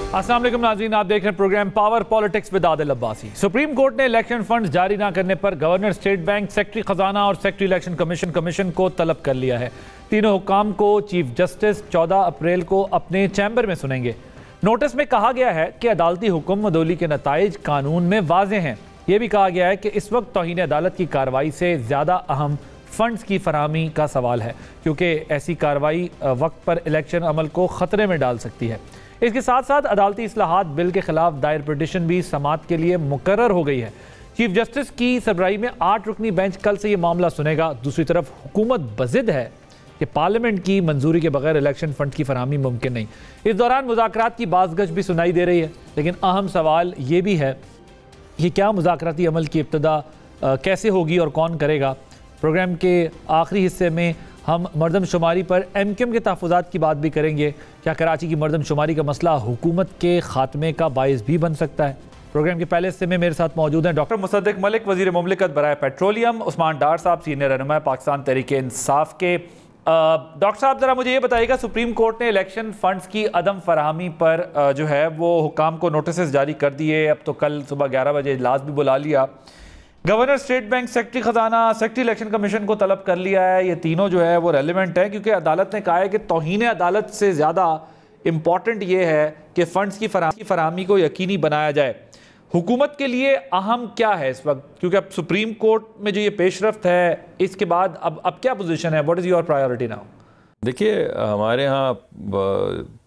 अस्सलाम वालेकुम नाज़रीन, आप देख रहे हैं program power politics with Adil Abbasi. Supreme court ने इलेक्शन फंड्स जारी ना करने पर गवर्नर स्टेट बैंक, सेक्रेटरी खजाना और सेक्रेटरी इलेक्शन कमीशन को तलब कर लिया है। तीनों हुक्काम को चीफ जस्टिस 14 अप्रैल को अपने चैम्बर में सुनेंगे। नोटिस में कहा गया है कि अदालती हुक्म अदौली के नताइज कानून में वाज़ेह हैं। यह भी कहा गया है कि इस वक्त तौहीन अदालत की कार्रवाई से ज़्यादा अहम फंड्स की फराहमी का सवाल है, क्योंकि ऐसी कार्रवाई वक्त पर इलेक्शन अमल को ख़तरे में डाल सकती है। इसके साथ साथ अदालती इस्लाहात बिल के खिलाफ दायर पिटीशन भी समाअत के लिए मुकर्रर हो गई है। चीफ जस्टिस की सरबराही में 8 रुकनी बेंच कल से ये मामला सुनेगा। दूसरी तरफ हुकूमत बज़िद है कि पार्लियामेंट की मंजूरी के बगैर इलेक्शन फंड की फराहमी मुमकिन नहीं। इस दौरान मुज़ाकरात की बाज़गश भी सुनाई दे रही है, लेकिन अहम सवाल ये भी है कि क्या मुज़ाकराती अमल की इब्तिदा कैसे होगी और कौन करेगा। प्रोग्राम के आखिरी हिस्से में हम मरदमशुमारी पर MQM के तहफ़्फ़ुज़ात की बात भी करेंगे। क्या कराची की मरदमशुमारी का मसला हुकूमत के खात्मे का बाइस भी बन सकता है? प्रोग्राम के पहले हिस्से में मेरे साथ मौजूद हैं डॉक्टर मुसद्दिक मलिक, वज़ीर मुमलिकत बराए पेट्रोलियम, उस्मान डार साहब, सीनियर रहनुमा पाकिस्तान तहरीक इंसाफ के। डॉक्टर साहब, ज़रा मुझे ये बताइएगा, सुप्रीम कोर्ट ने इलेक्शन फ़ंड्स की अदम फराहमी पर जो है वो हुक्काम को नोटिस जारी कर दिए। अब तो कल सुबह 11 बजे इजलास भी बुला लिया। गवर्नर स्टेट बैंक, सेक्रेटरी खजाना, सेक्रेटरी इलेक्शन कमीशन को तलब कर लिया है। ये तीनों जो है वो रेलिवेंट है, क्योंकि अदालत ने कहा है कि तौहीन अदालत से ज़्यादा इम्पॉर्टेंट ये है कि फ़ंड्स की फराहमी को यकीनी बनाया जाए। हुकूमत के लिए अहम क्या है इस वक्त, क्योंकि अब सुप्रीम कोर्ट में जो ये पेशरफ्त है, इसके बाद अब क्या पोजीशन है? What is your priority now? देखिए, हमारे यहाँ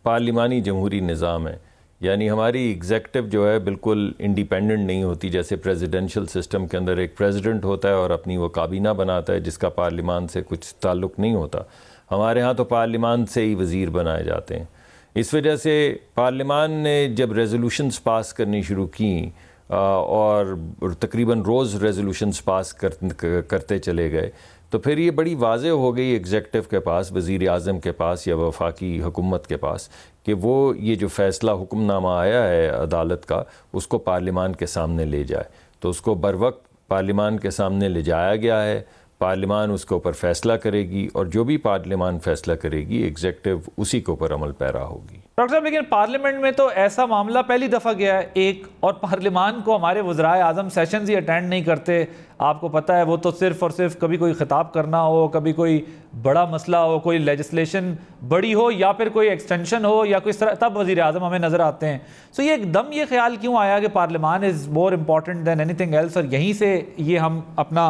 पार्लिमानी जमहूरी निज़ाम है, यानी हमारी एग्जेक्टिव जो है बिल्कुल इंडिपेंडेंट नहीं होती। जैसे प्रेसिडेंशियल सिस्टम के अंदर एक प्रेसिडेंट होता है और अपनी वो काबीना बनाता है जिसका पार्लिमान से कुछ ताल्लुक़ नहीं होता। हमारे यहाँ तो पार्लिमान से ही वज़ीर बनाए जाते हैं। इस वजह से पार्लिमान ने जब रेजोल्यूशंस पास करनी शुरू की और तकरीबन रोज़ रेजोल्यूशंस पास करते चले गए, तो फिर ये बड़ी वाज़ेह हो गई एग्जेक्टिव के पास, वज़ीर आज़म के पास या वफाकी हुकूमत के पास, कि वो ये जो फ़ैसला हुक्मनामा आया है अदालत का, उसको पार्लिमान के सामने ले जाए। तो उसको बरवक्त पार्लिमान के सामने ले जाया गया है। पार्लिमान उसके ऊपर फ़ैसला करेगी और जो भी पार्लिमान फ़ैसला करेगी एग्जेक्टिव उसी के ऊपर अमल पैरा होगी। डॉक्टर साहब, लेकिन पार्लियामेंट में तो ऐसा मामला पहली दफ़ा गया है एक, और पार्लियामान को हमारे वज़राए आज़म सेशंस ही अटेंड नहीं करते। आपको पता है, वो तो सिर्फ़ और सिर्फ कभी कोई ख़िताब करना हो, कभी कोई बड़ा मसला हो, कोई लेजिस्लेशन बड़ी हो या फिर कोई एक्सटेंशन हो या कोई तरह, तब वज़ीर आज़म हमें नज़र आते हैं। सो ये एकदम ये ख्याल क्यों आया कि parliament is more important than anything else और यहीं से ये हम अपना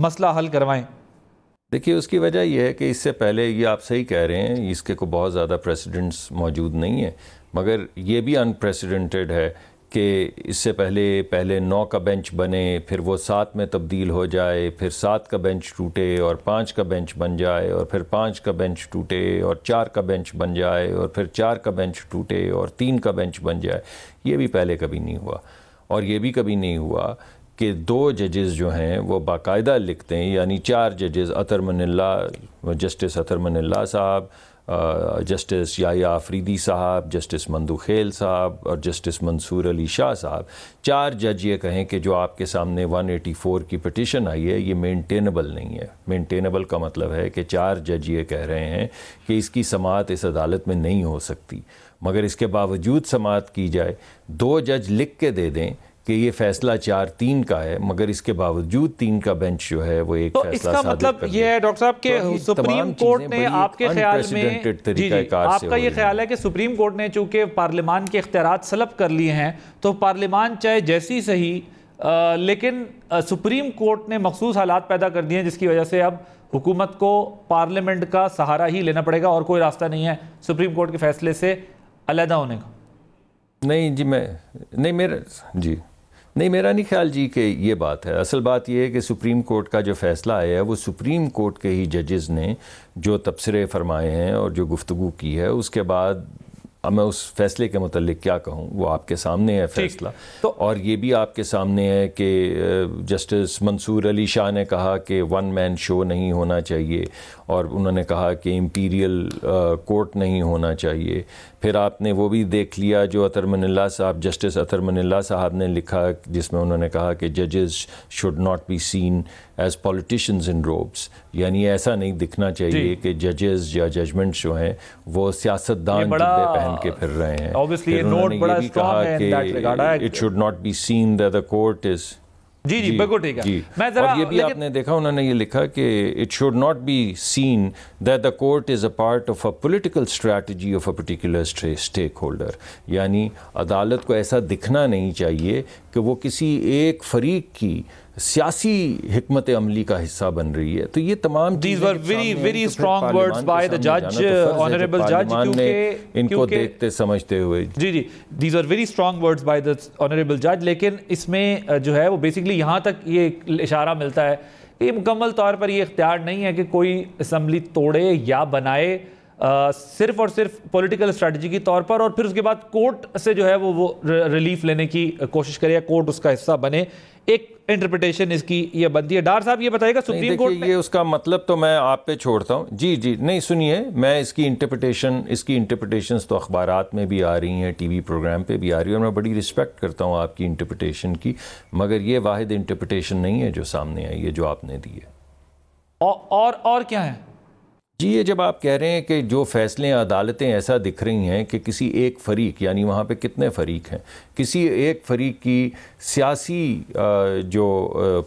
मसला हल करवाएं? देखिए, उसकी वजह यह है कि इससे पहले, ये आप सही कह रहे हैं, इसके को बहुत ज़्यादा प्रेसिडेंट्स मौजूद नहीं है, मगर ये भी अनप्रेसिडेंटेड है कि इससे पहले 9 का बेंच बने, फिर वो 7 में तब्दील हो जाए, फिर 7 का बेंच टूटे और 5 का बेंच बन जाए, और फिर 5 का बेंच टूटे और 4 का बेंच बन जाए, और फिर 4 का बेंच टूटे और 3 का बेंच बन जाए। ये भी पहले कभी नहीं हुआ। और ये भी कभी नहीं हुआ कि 2 जजेस जो हैं वो बाकायदा लिखते हैं, यानी 4 जजेस, अतर मनिल्ला, जस्टिस अतर मनिल्ला साहब, जस्टिस याया आफरीदी साहब, जस्टिस मंदुखेल साहब और जस्टिस मंसूर अली शाह साहब, 4 जज ये कहें कि जो आपके सामने 184 की पिटिशन आई है ये मेंटेनेबल नहीं है। मेंटेनेबल का मतलब है कि 4 जज ये कह रहे हैं कि इसकी समाअत इस अदालत में नहीं हो सकती, मगर इसके बावजूद समाअत की जाए। 2 जज लिख के दे दें कि ये फैसला 4-3 का है, मगर इसके बावजूद 3 का बेंच जो है वो एक तो फैसला इसका मतलब ये है डॉक्टर साहब कि सुप्रीम कोर्ट ने, आपके ख्याल में, जी, आपका ये ख्याल है कि सुप्रीम कोर्ट ने चूंकि पार्लियामान के इख्तियारात सलब कर लिए हैं, तो पार्लियामान चाहे जैसी सही, लेकिन सुप्रीम कोर्ट ने मखसूस हालात पैदा कर दिए हैं जिसकी वजह से अब हुकूमत को पार्लियामेंट का सहारा ही लेना पड़ेगा और कोई रास्ता नहीं है सुप्रीम कोर्ट के फैसले से अलहदा होने का। मेरा नहीं ख्याल जी कि ये बात है। असल बात ये है कि सुप्रीम कोर्ट का जो फ़ैसला आया है वो सुप्रीम कोर्ट के ही जजेस ने जो तबसरे फरमाए हैं और जो गुफ्तगू की है, उसके बाद अब मैं उस फैसले के मुतल्लिक क्या कहूँ, वो आपके सामने है फैसला। तो और ये भी आपके सामने है कि जस्टिस मंसूर अली शाह ने कहा कि 1 मैन शो नहीं होना चाहिए, और उन्होंने कहा कि इम्पीरियल कोर्ट नहीं होना चाहिए। फिर आपने वो भी देख लिया जो अतर मनिल्ला साहब, जस्टिस अतर मनिल्ला साहब ने लिखा, जिसमें उन्होंने कहा कि जजेस should not be seen as politicians in robes, यानी ऐसा नहीं दिखना चाहिए कि जजेस या जजमेंट्स जो हैं वो सियासतदान जुब्बे पहन पहन के फिर रहे हैं। ऑब्वियसली नोट बड़ा स्ट्रांग है in that regard. It should not be seen that the court is जी जी बिल्कुल ठीक है। मैं जरा और ये भी आपने देखा, उन्होंने ये लिखा कि it should not be seen that the court is a part of a political strategy of a particular stakeholder, यानी अदालत को ऐसा दिखना नहीं चाहिए कि वो किसी एक फरीक की सियासी हिकमत अमली का हिस्सा बन रही है। तो ये तमाम These were very strong words by the judge, honorable judge, इनको देखते समझते हुए। जी these were very strong words by the honorable judge, लेकिन इसमें जो है वो बेसिकली यहाँ तक ये इशारा मिलता है कि मुकम्मल तौर पर ये इख्तियार नहीं है कि कोई असम्बली तोड़े या बनाए, सिर्फ और सिर्फ पॉलिटिकल स्ट्रेटजी के तौर पर, और फिर उसके बाद कोर्ट से जो है वो रिलीफ लेने की कोशिश करे या कोर्ट उसका हिस्सा बने। एक इंटरप्रिटेशन इसकी ये बनती है। डार साहब ये बताइएगा सुप्रीम कोर्ट में, ये उसका मतलब तो मैं आप पे छोड़ता हूँ। जी नहीं सुनिए, मैं इसकी इंटरप्रिटेशंस तो अखबारात में भी आ रही हैं, टीवी प्रोग्राम पे भी आ रही है, और मैं बड़ी रिस्पेक्ट करता हूँ आपकी इंटरप्रिटेशन की, मगर ये वाहिद इंटरप्रिटेशन नहीं है जो सामने आई है, जो आपने दी है। और क्या है जी, ये जब आप कह रहे हैं कि जो फैसले अदालतें ऐसा दिख रही हैं कि किसी एक फरीक, यानी वहाँ पे कितने फरीक हैं, किसी एक फरीक की सियासी जो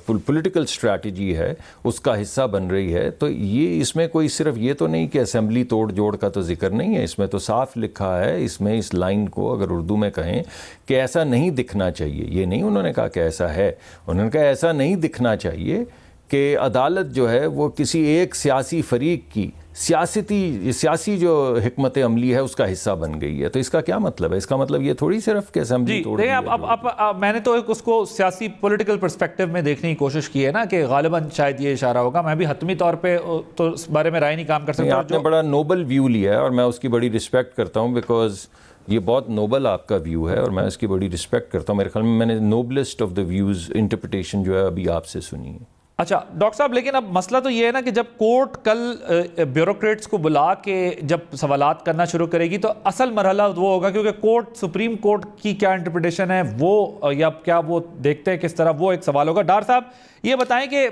पॉलिटिकल स्ट्रैटेजी है उसका हिस्सा बन रही है, तो ये इसमें कोई सिर्फ ये तो नहीं कि असेंबली तोड़ जोड़ का तो जिक्र नहीं है, इसमें तो साफ लिखा है, इसमें इस लाइन को अगर उर्दू में कहें कि ऐसा नहीं दिखना चाहिए, ये नहीं उन्होंने कहा कि ऐसा है, उन्होंने कहा ऐसा नहीं दिखना चाहिए कि अदालत जो है वो किसी एक सियासी फरीक की सियासी जो हिकमत अमली है उसका हिस्सा बन गई है। तो इसका क्या मतलब है? इसका मतलब ये थोड़ी सिर्फ कि असेंबली तोड़ दी है। अब मैंने तो उसको सियासी पॉलिटिकल पर्सपेक्टिव में देखने की कोशिश की है ना, कि गालिबन शायद ये इशारा होगा। मैं भी हतमी तौर पे तो इस बारे में राय नहीं काम कर सकता। आपने बड़ा नोबल व्यू लिया है और मैं उसकी बड़ी रिस्पेक्ट करता हूँ, बिकॉज ये बहुत नोबल आपका व्यू है और मैं उसकी बड़ी रिस्पेक्ट करता हूँ। मेरे ख्याल में मैंने noblest of the views interpretation जो है अभी आपसे सुनी है। अच्छा डॉक्टर साहब, लेकिन अब मसला तो ये है ना कि जब कोर्ट कल ब्यूरोक्रेट्स को बुला के जब सवालात करना शुरू करेगी तो असल मरहला वो होगा, क्योंकि कोर्ट, सुप्रीम कोर्ट की क्या इंटरप्रिटेशन है वो, या क्या वो देखते हैं किस तरह, वो एक सवाल होगा। डार साहब ये बताएं कि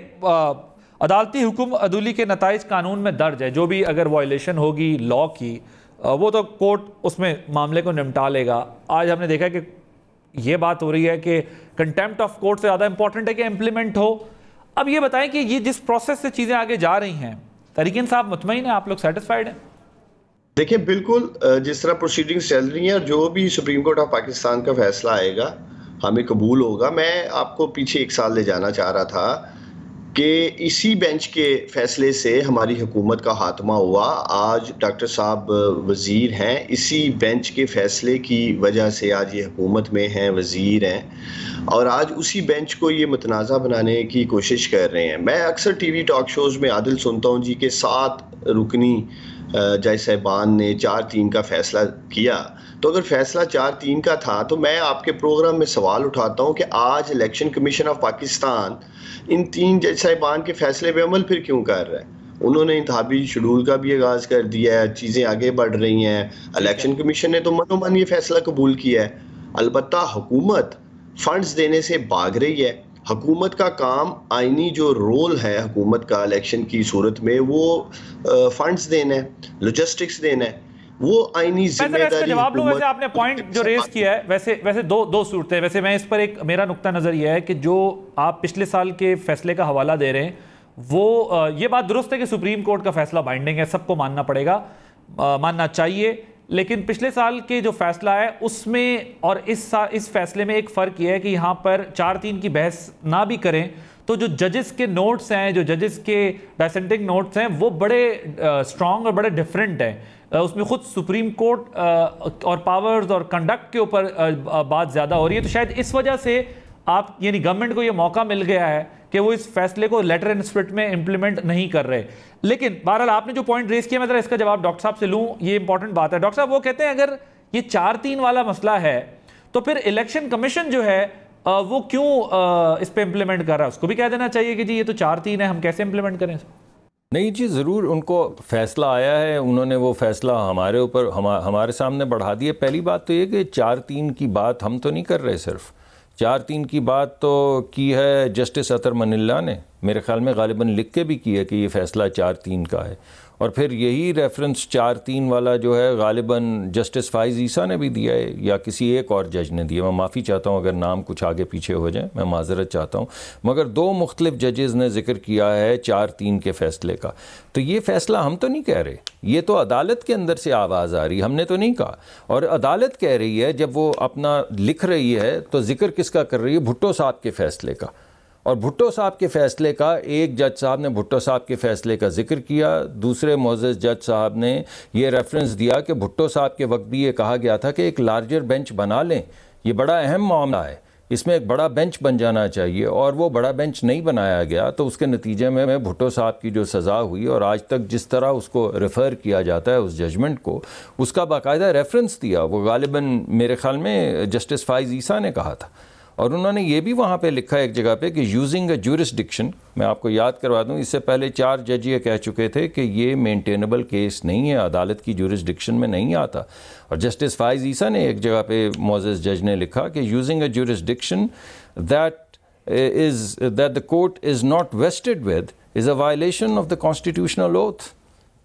अदालती हुक्म अदूली के नताइज कानून में दर्ज है, जो भी अगर वायलेशन होगी लॉ की वो तो कोर्ट उसमें मामले को निपटा लेगा। आज हमने देखा कि ये बात हो रही है कि कंटेम्प्ट ऑफ कोर्ट से ज़्यादा इंपॉर्टेंट है कि इम्प्लीमेंट हो। अब ये बताएं कि ये जिस प्रोसेस से चीज़ें आगे जा रही हैं, तरीक़ इंसाफ मुतमईन है, आप लोग सेटिस्फाइड हैं? देखिए बिल्कुल, जिस तरह प्रोसीडिंग्स चल रही हैं और जो भी सुप्रीम कोर्ट ऑफ पाकिस्तान का फैसला आएगा हमें कबूल होगा। मैं आपको पीछे 1 साल ले जाना चाह रहा था कि इसी बेंच के फैसले से हमारी हुकूमत का खात्मा हुआ। आज डॉक्टर साहब वज़ीर हैं, इसी बेंच के फैसले की वजह से आज ये हुकूमत में हैं, वज़ीर हैं, और आज उसी बेंच को ये मुतनाज़ा बनाने की कोशिश कर रहे हैं। मैं अक्सर टीवी टॉक शोज़ में आदिल सुनता हूँ जी के 7 रुकनी जज साहिबान ने 4-3 का फ़ैसला किया। तो अगर फ़ैसला 4-3 का था तो मैं आपके प्रोग्राम में सवाल उठाता हूँ कि आज इलेक्शन कमीशन ऑफ पाकिस्तान इन 3 जज साहिबान के फ़ैसले पे अमल फिर क्यों कर रहा है? उन्होंने इंतखाबी शेड्यूल का भी आगाज़ कर दिया है, चीज़ें आगे बढ़ रही हैं। इलेक्शन कमीशन ने तो मनोमन ये फ़ैसला कबूल किया है। अलबत्ता हुकूमत फ़ंड्स देने से भाग रही है। हुकूमत का काम, आइनी जो रोल है हुकूमत का इलेक्शन की सूरत में, वो फंड्स देना है, लॉजिस्टिक्स देना है, वो आइनी जिम्मेदारी। जवाब लो। वैसे आपने पॉइंट जो रेज किया है, वैसे दो सूरतें। वैसे मैं इस पर एक मेरा नुक्ता नज़र यह है कि जो आप पिछले साल के फैसले का हवाला दे रहे हैं वो ये बात दुरुस्त है कि सुप्रीम कोर्ट का फैसला बाइंडिंग है, सबको मानना पड़ेगा, मानना चाहिए। लेकिन पिछले साल के जो फैसला है उसमें और इस फैसले में एक फ़र्क यह है कि यहाँ पर 4-3 की बहस ना भी करें तो जो जजेस के नोट्स हैं, जो जजेस के डिसेंटिंग नोट्स हैं, वो बड़े स्ट्रॉन्ग और बड़े डिफरेंट हैं। उसमें खुद सुप्रीम कोर्ट और पावर्स और कंडक्ट के ऊपर बात ज़्यादा हो रही है। तो शायद इस वजह से आप, यानी गवर्नमेंट को ये मौका मिल गया है कि वो इस फैसले को लेटर एंड स्पिरिट में इंप्लीमेंट नहीं कर रहे। लेकिन बहरहाल आपने जो पॉइंट रेज किया, मैं जरा इसका जवाब डॉक्टर साहब से लूं, ये इंपॉर्टेंट बात है। डॉक्टर साहब वो कहते हैं अगर ये 4-3 वाला मसला है तो फिर इलेक्शन कमीशन जो है वो क्यों इस पे इंप्लीमेंट कर रहा है? उसको भी कह देना चाहिए कि जी ये तो 4-3 है, हम कैसे इंप्लीमेंट करें? नहीं जी, ज़रूर उनको फ़ैसला आया है, उन्होंने वो फ़ैसला हमारे ऊपर हमारे सामने बढ़ा दिया। पहली बात तो ये कि 4-3 की बात हम तो नहीं कर रहे, सिर्फ 4-3 की बात तो की है जस्टिस अतर मनिल्ला ने। मेरे ख्याल में गालिबन लिख के भी किया कि ये फ़ैसला 4-3 का है, और फिर यही रेफरेंस 4-3 वाला जो है गालिबन जस्टिस फाइज़ ईसा ने भी दिया है या किसी एक और जज ने दिया। मैं माफ़ी चाहता हूँ अगर नाम कुछ आगे पीछे हो जाए, मैं माजरत चाहता हूँ, मगर 2 मुख्तलिफ जजेस ने जिक्र किया है 4-3 के फ़ैसले का। तो ये फ़ैसला हम तो नहीं कह रहे, ये तो अदालत के अंदर से आवाज़ आ रही, हमने तो नहीं कहा। और अदालत कह रही है, जब वो अपना लिख रही है तो जिक्र किसका कर रही है? भुट्टो साहब के फ़ैसले का। और भुट्टो साहब के फ़ैसले का, एक जज साहब ने भुट्टो साहब के फ़ैसले का जिक्र किया, दूसरे मोअज़्ज़ज़ जज साहब ने ये रेफरेंस दिया कि भुट्टो साहब के वक्त भी ये कहा गया था कि एक लार्जर बेंच बना लें, ये बड़ा अहम मामला है, इसमें एक बड़ा बेंच बन जाना चाहिए, और वो बड़ा बेंच नहीं बनाया गया। तो उसके नतीजे में भुट्टो साहब की जो सज़ा हुई, और आज तक जिस तरह उसको रेफ़र किया जाता है उस जजमेंट को, उसका बाकायदा रेफरेंस दिया, वो गालिबन मेरे ख़्याल में जस्टिस फाइज़ ईसा ने कहा था। और उन्होंने ये भी वहाँ पे लिखा है एक जगह पे कि यूजिंग अ ज्यूरिसडिक्शन, मैं आपको याद करवा दूँ, इससे पहले 4 जज ये कह चुके थे कि ये मेंटेनेबल केस नहीं है, अदालत की ज्यूरिसडिक्शन में नहीं आता। और जस्टिस फाइज़ ईसा ने एक जगह पे मोअज़्ज़ज़ जज ने लिखा कि using a jurisdiction that the court is not wasted with is a violation of the constitutional oath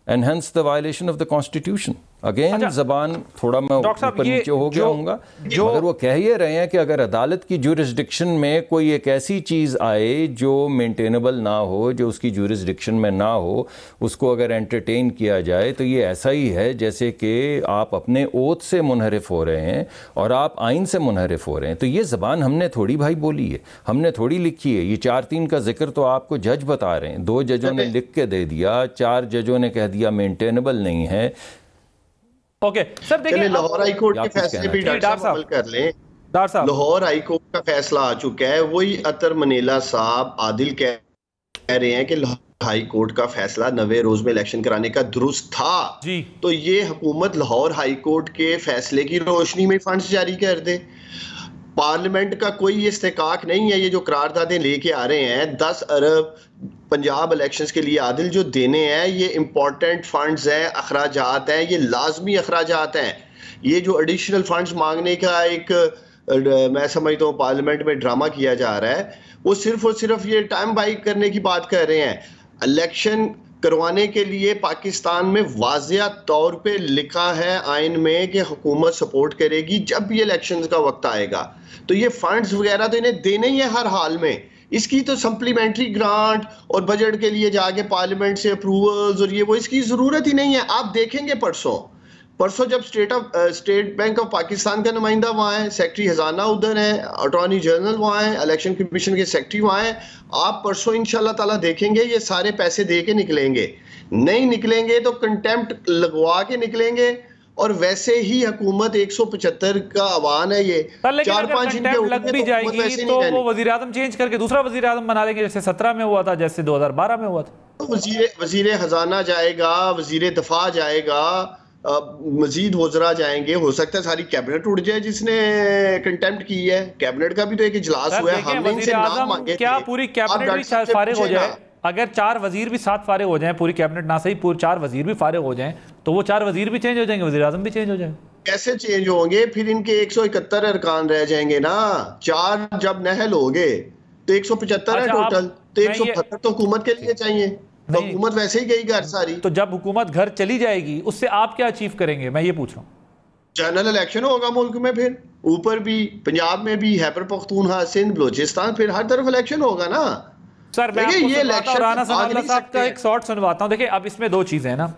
and hence the violation of the constitution. Again ज़बान थोड़ा मैं ऊपर नीचे हो गया हूँगा, मगर वो कह ये रहे हैं कि अगर अदालत की ज्यूरिसडिक्शन में कोई एक ऐसी चीज़ आए जो मेंटेनेबल ना हो, जो उसकी ज्यूरिसडिक्शन में ना हो, उसको अगर एंटरटेन किया जाए, तो ये ऐसा ही है जैसे कि आप अपने ओथ से मुनहरिफ हो रहे हैं और आप आइन से मुनहरिफ हो रहे हैं। तो ये ज़बान हमने थोड़ी भाई बोली है, हमने थोड़ी लिखी है। ये 4-3 का जिक्र तो आपको जज बता रहे हैं, 2 जजों ने लिख के दे दिया, 4 जजों ने कह दिया मेंटेनेबल नहीं है। ओके सर, देखिए लाहौर हाई कोर्ट के फैसले भी डॉक्टर साहब अमल कर लें। लाहौर हाई कोर्ट का फैसला आ चुका है, वही अतर मनीला साहब आदिल कह रहे हैं कि लाहौर हाई कोर्ट का फैसला 90 रोज में इलेक्शन कराने का दुरुस्त था जी। तो ये हुकूमत लाहौर हाई कोर्ट के फैसले की रोशनी में फंड्स जारी कर दे। पार्लियामेंट का कोई इस्तेकाक नहीं है, ये जो करारदादें लेके आ रहे हैं 10 अरब पंजाब इलेक्शंस के लिए आदिल जो देने हैं, ये इंपॉर्टेंट फंड्स हैं, अखराजात हैं, ये लाजमी अखराजात हैं। ये जो एडिशनल फंड्स मांगने का एक मैं समझता हूँ पार्लियामेंट में ड्रामा किया जा रहा है, वो सिर्फ और सिर्फ ये टाइम बाई करने की बात कर रहे हैं। इलेक्शन करवाने के लिए पाकिस्तान में वाज़िया तौर पे लिखा है आइन में कि हुकूमत सपोर्ट करेगी जब भी इलेक्शन का वक्त आएगा। तो ये फंड्स वगैरह तो इन्हें देने ही है हर हाल में। इसकी तो सप्लीमेंट्री ग्रांट और बजट के लिए जाके पार्लियामेंट से अप्रूवल्स और ये वो, इसकी ज़रूरत ही नहीं है। आप देखेंगे परसों जब स्टेट बैंक ऑफ पाकिस्तान का नुमाइंदा वहाँ है, सेक्रेटरी खजाना उधर है, अटॉर्नी जनरल वहाँ है, इलेक्शन कमीशन के सेक्रेटरी वहाँ है, आप परसों इंशाल्लाह ताला देखेंगे ये सारे पैसे दे के निकलेंगे। नहीं निकलेंगे तो कंटेम्प्ट लगवा के निकलेंगे। और वैसे ही हुकूमत 175 का आह्वान है, ये 4-5 दिन लग भी जाएगी तो वो वजीर आज़म चेंज करके दूसरा वजीर आज़म बना लेंगे, जैसे 17 में हुआ था, जैसे 2012 में हुआ था। वजीर खजाना जाएगा, वजीर दफा जाएगा, मजीद वज़रा जाएंगे, हो सकता है सारी कैबिनेट उड़ जाए जिसने कंटेम्प्ट की है। कैबिनेट का भी तो एक इजलास हुआ है, हमने इनसे नाम मांगे क्या पूरी कैबिनेट भी फारिग हो जाए? अगर 4 वजीर भी साथ फारिग हो जाएं, पूरी कैबिनेट ना सही पूरे 4 वजीर भी फारिग हो जाएं, तो वो 4 वजीर भी चेंज हो जाएंगे, वजीर आज़म भी चेंज हो जाएंगे। कैसे चेंज होंगे? फिर इनके 171 अरकान रह जाएंगे ना। 4 जब नहल हो गए तो 175 है टोटल, तो 175 तो हुकूमत के लिए चाहिए। तो हुकूमत वैसे ही गई घर सारी। तो जब हुकूमत घर चली जाएगी उससे आप क्या अचीव करेंगे, मैं ये पूछ रहा हूँ। जनरल इलेक्शन होगा मुल्क में, फिर ऊपर भी पंजाब में भी, खैबर पख्तूनख्वा, सिंध, बलोचिस्तान, फिर हर तरफ इलेक्शन होगा ना। सर मैं आपको ये राना सनाउल्लाह साहब का एक शॉर्ट सुनवाता हूँ। देखिए अब इसमें 2 चीज़ें हैं ना।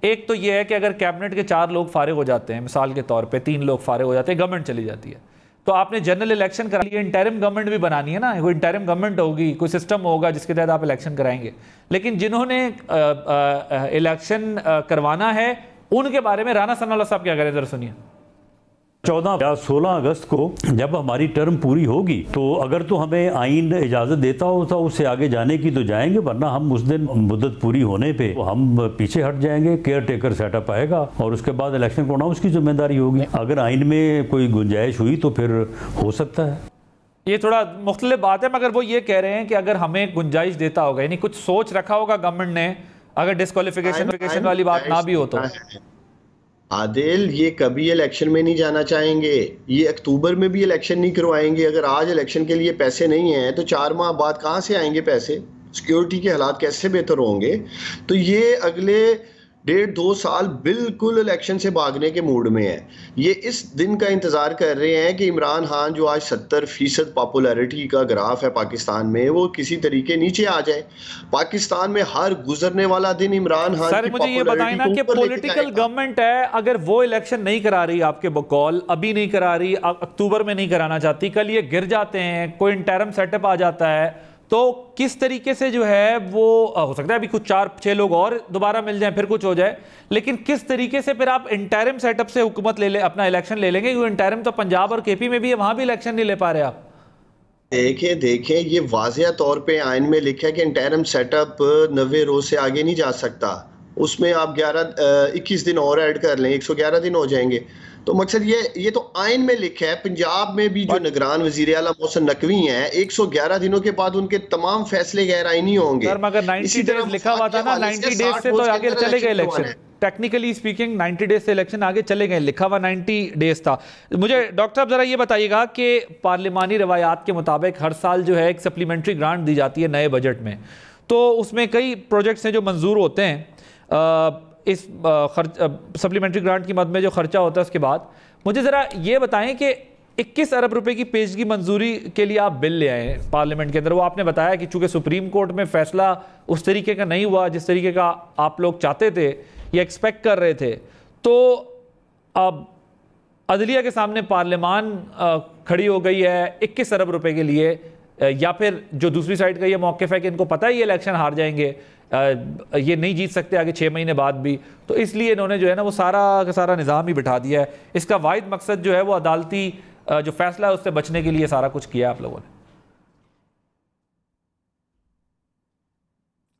एक तो ये है कि अगर कैबिनेट के 4 लोग फारिग हो जाते हैं, मिसाल के तौर पे 3 लोग फारिग हो जाते हैं, गवर्नमेंट चली जाती है, तो आपने जनरल इलेक्शन करा लिया, इंटरिम गवर्नमेंट भी बनानी है ना, कोई इंटरिम गवर्नमेंट होगी, कोई सिस्टम होगा जिसके तहत आप इलेक्शन कराएंगे। लेकिन जिन्होंने इलेक्शन करवाना है उनके बारे में राना सनाउल्लाह साहब क्या करें, जरा सुनिए। 14 या 16 अगस्त को जब हमारी टर्म पूरी होगी तो अगर तो हमें आइन इजाज़त देता हो तो उससे आगे जाने की तो जाएंगे, वरना हम उस दिन मुद्दत पूरी होने पे हम पीछे हट जाएंगे। केयर टेकर सेटअप आएगा और उसके बाद इलेक्शन को उसकी जिम्मेदारी होगी। अगर आइन में कोई गुंजाइश हुई तो फिर हो सकता है। ये थोड़ा मुख्तलिफ बात है, मगर वो ये कह रहे हैं कि अगर हमें गुंजाइश देता होगा, यानी कुछ सोच रखा होगा गवर्नमेंट ने, अगर डिस्क्वालिफिकेशन वाली बात ना भी हो तो। आदिल ये कभी इलेक्शन में नहीं जाना चाहेंगे, ये अक्टूबर में भी इलेक्शन नहीं करवाएंगे। अगर आज इलेक्शन के लिए पैसे नहीं हैं तो 4 माह बाद कहां से आएंगे पैसे? सिक्योरिटी के हालात कैसे बेहतर होंगे, तो ये अगले 1.5-2 साल बिल्कुल इलेक्शन से भागने के मूड में है। ये इस दिन का इंतजार कर रहे हैं कि इमरान खान जो आज 70% पॉपुलैरिटी का ग्राफ है पाकिस्तान में, वो किसी तरीके नीचे आ जाए। पाकिस्तान में हर गुजरने वाला दिन इमरान खान सर मुझे ये बताएं ना कि पॉलिटिकल गवर्नमेंट है, अगर वो इलेक्शन नहीं करा रही, आपके बकौल अभी नहीं करा रही, अक्टूबर में नहीं कराना चाहती, कल ये गिर जाते हैं, कोई इंटरम सेटअप आ जाता है, तो किस तरीके से जो है वो हो सकता है अभी कुछ 4-6 लोग और दोबारा मिल जाएं, फिर कुछ हो जाए, लेकिन किस तरीके से फिर आप इंटरिम सेटअप से हुकूमत ले अपना इलेक्शन ले लेंगे? क्योंकि इंटरिम तो पंजाब और केपी में भी है, वहां भी इलेक्शन नहीं ले पा रहे आप। देखें ये वाज़िया तौर पे आइन में लिखा है कि इंटरिम सेटअप 90 रोज से आगे नहीं जा सकता। उसमें आप 21 दिन और ऐड कर लें, 111 दिन हो जाएंगे। तो मकसद ये तो आइन में लिखा है। पंजाब में भी जो निगरान वजीर आला मोहसिन नकवी हैं, 111 दिनों के बाद उनके तमाम फैसले गैर आईनी होंगे। सर मगर 90 डेज लिखा हुआ था ना, 90 डेज से तो आगे चले गए इलेक्शन। टेक्निकली स्पीकिंग 90 डेज से इलेक्शन आगे चले गए, लिखा हुआ 90 डेज था। मुझे डॉक्टर साहब जरा ये बताइएगा कि पार्लिमानी रवायात के मुताबिक हर साल जो है एक सप्लीमेंट्री ग्रांट दी जाती है नए बजट में, तो उसमें कई प्रोजेक्ट्स हैं जो मंजूर होते हैं इस सप्लीमेंट्री ग्रांट की मद में जो खर्चा होता है उसके बाद। मुझे ज़रा ये बताएं कि 21 अरब रुपए की पेशगी मंजूरी के लिए आप बिल ले आए हैं पार्लियामेंट के अंदर। वो आपने बताया कि चूंकि सुप्रीम कोर्ट में फैसला उस तरीके का नहीं हुआ जिस तरीके का आप लोग चाहते थे या एक्सपेक्ट कर रहे थे, तो अब अदलिया के सामने पार्लियामान खड़ी हो गई है 21 अरब रुपए के लिए, या फिर जो दूसरी साइड का ये मौक़िफ़ है कि इनको पता है ये इलेक्शन हार जाएंगे, ये नहीं जीत सकते आगे 6 महीने बाद भी, तो इसलिए इन्होंने जो है ना वो सारा का सारा निज़ाम ही बिठा दिया है। इसका वाहिद मकसद जो है वो अदालती जो फैसला है उससे बचने के लिए सारा कुछ किया आप लोगों ने।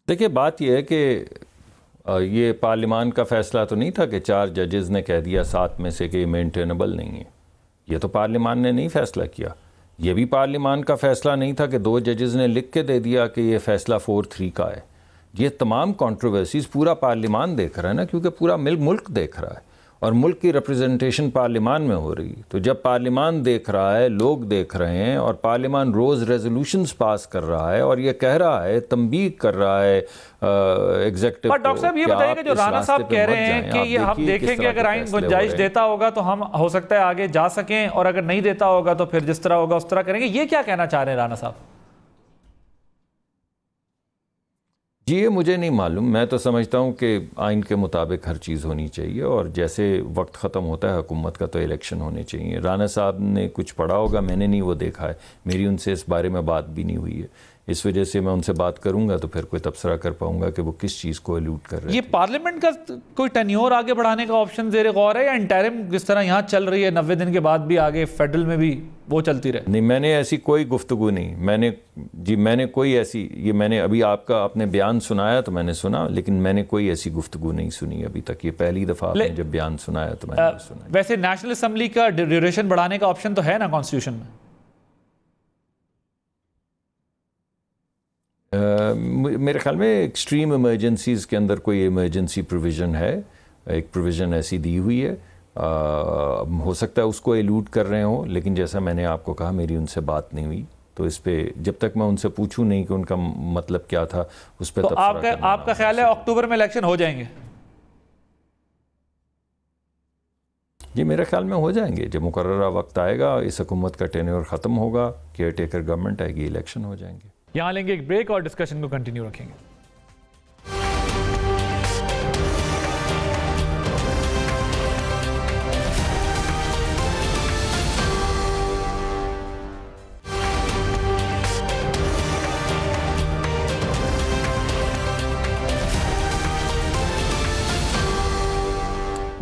देखिए बात यह है कि ये पार्लियामान का फैसला तो नहीं था कि 4 जजेस ने कह दिया 7 में से कि ये मेंटेनेबल नहीं है। ये तो पार्लियामान ने नहीं फैसला किया। ये भी पार्लियामान का फैसला नहीं था कि 2 जजेस ने लिख के दे दिया कि ये फैसला 4-3 का है। ये तमाम कंट्रोवर्सीज पूरा पार्लियामान देख रहा है ना, क्योंकि पूरा मुल्क देख रहा है और मुल्क की रिप्रेजेंटेशन पार्लियामान में हो रही है। तो जब पार्लियामान देख रहा है, लोग देख रहे हैं और पार्लियामान रोज़ रेजोल्यूशंस पास कर रहा है और ये कह रहा है, तंबीह कर रहा है एग्जीक्यूटिव। पर डॉक्टर साहब ये बताइए कि जो राणा साहब कह रहे हैं कि ये हम देखेंगे अगर आइन गुंजाइश देता होगा तो हम हो सकता है आगे जा सकें, और अगर नहीं देता होगा तो फिर जिस तरह होगा उस तरह करेंगे, ये क्या कहना चाह रहे हैं राणा साहब? जी ये मुझे नहीं मालूम। मैं तो समझता हूँ कि आइन के मुताबिक हर चीज़ होनी चाहिए और जैसे वक्त ख़त्म होता है हुकूमत का तो इलेक्शन होने चाहिए। राणा साहब ने कुछ पढ़ा होगा, मैंने नहीं वो देखा है, मेरी उनसे इस बारे में बात भी नहीं हुई है। इस वजह से मैं उनसे बात करूंगा तो फिर कोई तबसरा कर पाऊंगा कि वो किस चीज़ को अलूट कर रहे हैं। ये पार्लियामेंट का कोई टेन्योर आगे बढ़ाने का ऑप्शन ज़ेरे गौर है, या इंटरिम जिस तरह यहाँ चल रही है 90 दिन के बाद भी आगे फेडरल में भी वो चलती रहे? नहीं, मैंने ऐसी कोई गुफ्तगू नहीं, मैंने कोई ऐसी, ये मैंने अभी आपने बयान सुनाया तो मैंने सुना, लेकिन मैंने कोई ऐसी गुफ्तगू नहीं सुनी अभी तक। ये पहली दफ़ा आपने जब बयान सुनाया तो मैंने सुना। वैसे नेशनल असम्बली का ड्यूरेशन बढ़ाने का ऑप्शन तो है ना कॉन्स्टिट्यूशन में? मेरे ख्याल में एक्सट्रीम इमरजेंसीज़ के अंदर कोई इमरजेंसी प्रोविज़न है, एक प्रोविज़न ऐसी दी हुई है। हो सकता है उसको एलूड कर रहे हो, लेकिन जैसा मैंने आपको कहा मेरी उनसे बात नहीं हुई, तो इस पे जब तक मैं उनसे पूछूं नहीं कि उनका मतलब क्या था उस पर। तो आपका ख्याल है अक्टूबर में इलेक्शन हो जाएंगे? जी मेरे ख्याल में हो जाएंगे। जब मुकर्ररा वक्त आएगा, इस हुकूमत का टेन्योर ख़त्म होगा, केयर टेकर गवर्नमेंट आएगी, इलेक्शन हो जाएंगे। यहाँ लेंगे एक ब्रेक और डिस्कशन को कंटिन्यू रखेंगे।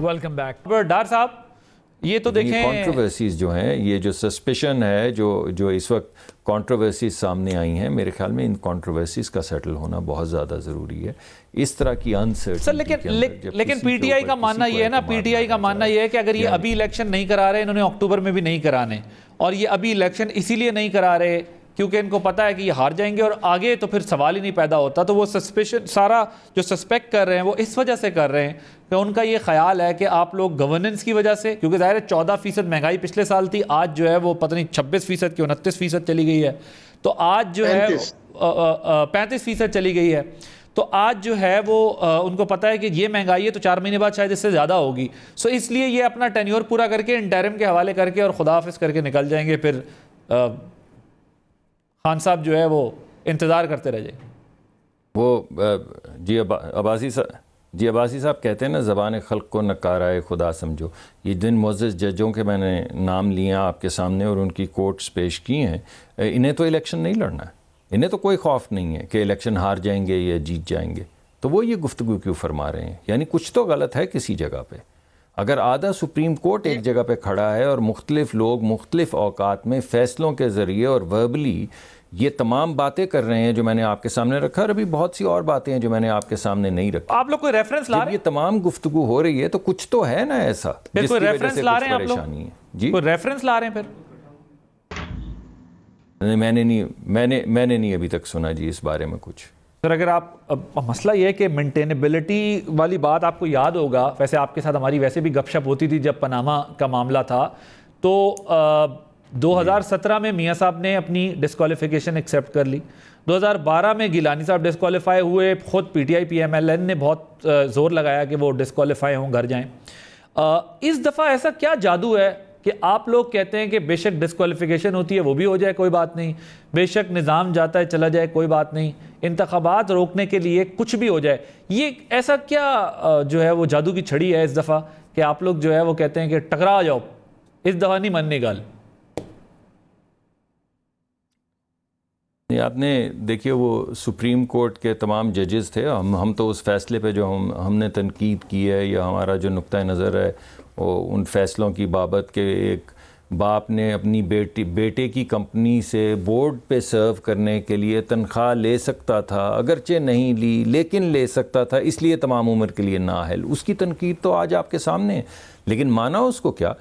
Welcome back. डार साहब ये तो देखें, कंट्रोवर्सीज जो हैं, ये जो सस्पिशन है, जो इस वक्त कंट्रोवर्सीज सामने आई हैं, मेरे ख्याल में इन कंट्रोवर्सीज का सेटल होना बहुत ज़्यादा ज़रूरी है। इस तरह की अनसर्टेनिटी सर लेकिन पीटीआई का मानना ये है ना, पीटीआई का मानना ये है कि अगर ये अभी इलेक्शन नहीं करा रहे, इन्होंने अक्टूबर में भी नहीं कराने, और ये अभी इलेक्शन इसीलिए नहीं करा रहे क्योंकि इनको पता है कि ये हार जाएंगे और आगे तो फिर सवाल ही नहीं पैदा होता। तो वो सस्पेशन सारा जो सस्पेक्ट कर रहे हैं वो इस वजह से कर रहे हैं कि उनका ये ख्याल है कि आप लोग गवर्नेंस की वजह से, क्योंकि ज़ाहिर है 14% महंगाई पिछले साल थी, आज जो है वो पता नहीं 26% की 29% चली गई है। तो आज जो है 35% चली गई है। तो आज जो है वो उनको पता है कि ये महंगाई है तो 4 महीने बाद शायद इससे ज़्यादा होगी। सो इसलिए ये अपना टेन्योर पूरा करके इंटरिम के हवाले करके और खुदा हाफिज करके निकल जाएंगे। फिर खान साहब जो है वो इंतज़ार करते रह जाएंगे। वो जी अब्बासी साहब कहते हैं ना, ज़बान खल्क़ को नकाराए खुदा समझो। ये जिन मुअज़्ज़ज़ जजों के मैंने नाम लिए आपके सामने और उनकी कोर्ट्स पेश की हैं, इन्हें तो इलेक्शन नहीं लड़ना है, इन्हें तो कोई खौफ नहीं है कि इलेक्शन हार जाएंगे या जीत जाएंगे। तो वो ये गुफ्तगू क्यों फरमा रहे हैं? यानी कुछ तो गलत है किसी जगह पे। अगर आधा सुप्रीम कोर्ट एक जगह पे खड़ा है और मुख्तलिफ लोग मुख्तलिफ औकात में फ़ैसलों के ज़रिए और वर्बली ये तमाम बातें कर रहे हैं जो मैंने आपके सामने रखा, और अभी बहुत सी और बातें हैं जो मैंने आपके सामने नहीं रखी। आप लोग कोई रेफरेंस ला रहे हैं? ये तमाम गुफ्तगू हो रही है तो कुछ तो है ना ऐसा कोई रेफरेंस ला रहे हैं आप लोग? जी कोई रेफरेंस ला रहे हैं? फिर मैंने नहीं अभी तक सुना जी इस बारे में कुछ। सर अगर आप मसला ये है कि मेंटेनेबिलिटी वाली बात आपको याद होगा, वैसे आपके साथ हमारी वैसे भी गपशप होती थी जब पनामा का मामला था। तो 2017 में मियाँ साहब ने अपनी डिस्क्वालिफिकेशन एक्सेप्ट कर ली। 2012 में गिलानी साहब डिस्क्वालीफाई हुए, खुद PTI PMLN ने बहुत ज़ोर लगाया कि वो डिस्क्वालीफाई हों, घर जाएं। इस दफ़ा ऐसा क्या जादू है कि आप लोग कहते हैं कि बेशक डिस्क्वालिफिकेशन होती है वो भी हो जाए कोई बात नहीं, बेशक निज़ाम जाता है चला जाए कोई बात नहीं, इंतखाबात रोकने के लिए कुछ भी हो जाए। ये ऐसा क्या जो है वो जादू की छड़ी है इस दफ़ा कि आप लोग जो है वो कहते हैं कि टकरा जाओ, इस दफ़ा नहीं मनने गाल? आपने देखिए वो सुप्रीम कोर्ट के तमाम जजेस थे, हम तो उस फैसले पे जो हमने तनकीद की है या हमारा जो नुक्ता नज़र है वो उन फैसलों की बाबत के एक बाप ने अपनी बेटे की कंपनी से बोर्ड पे सर्व करने के लिए तनख्वाह ले सकता था, अगरचे नहीं ली लेकिन ले सकता था, इसलिए तमाम उम्र के लिए नाअहल। उसकी तनकीद तो आज आपके सामने है, लेकिन माना उसको क्या?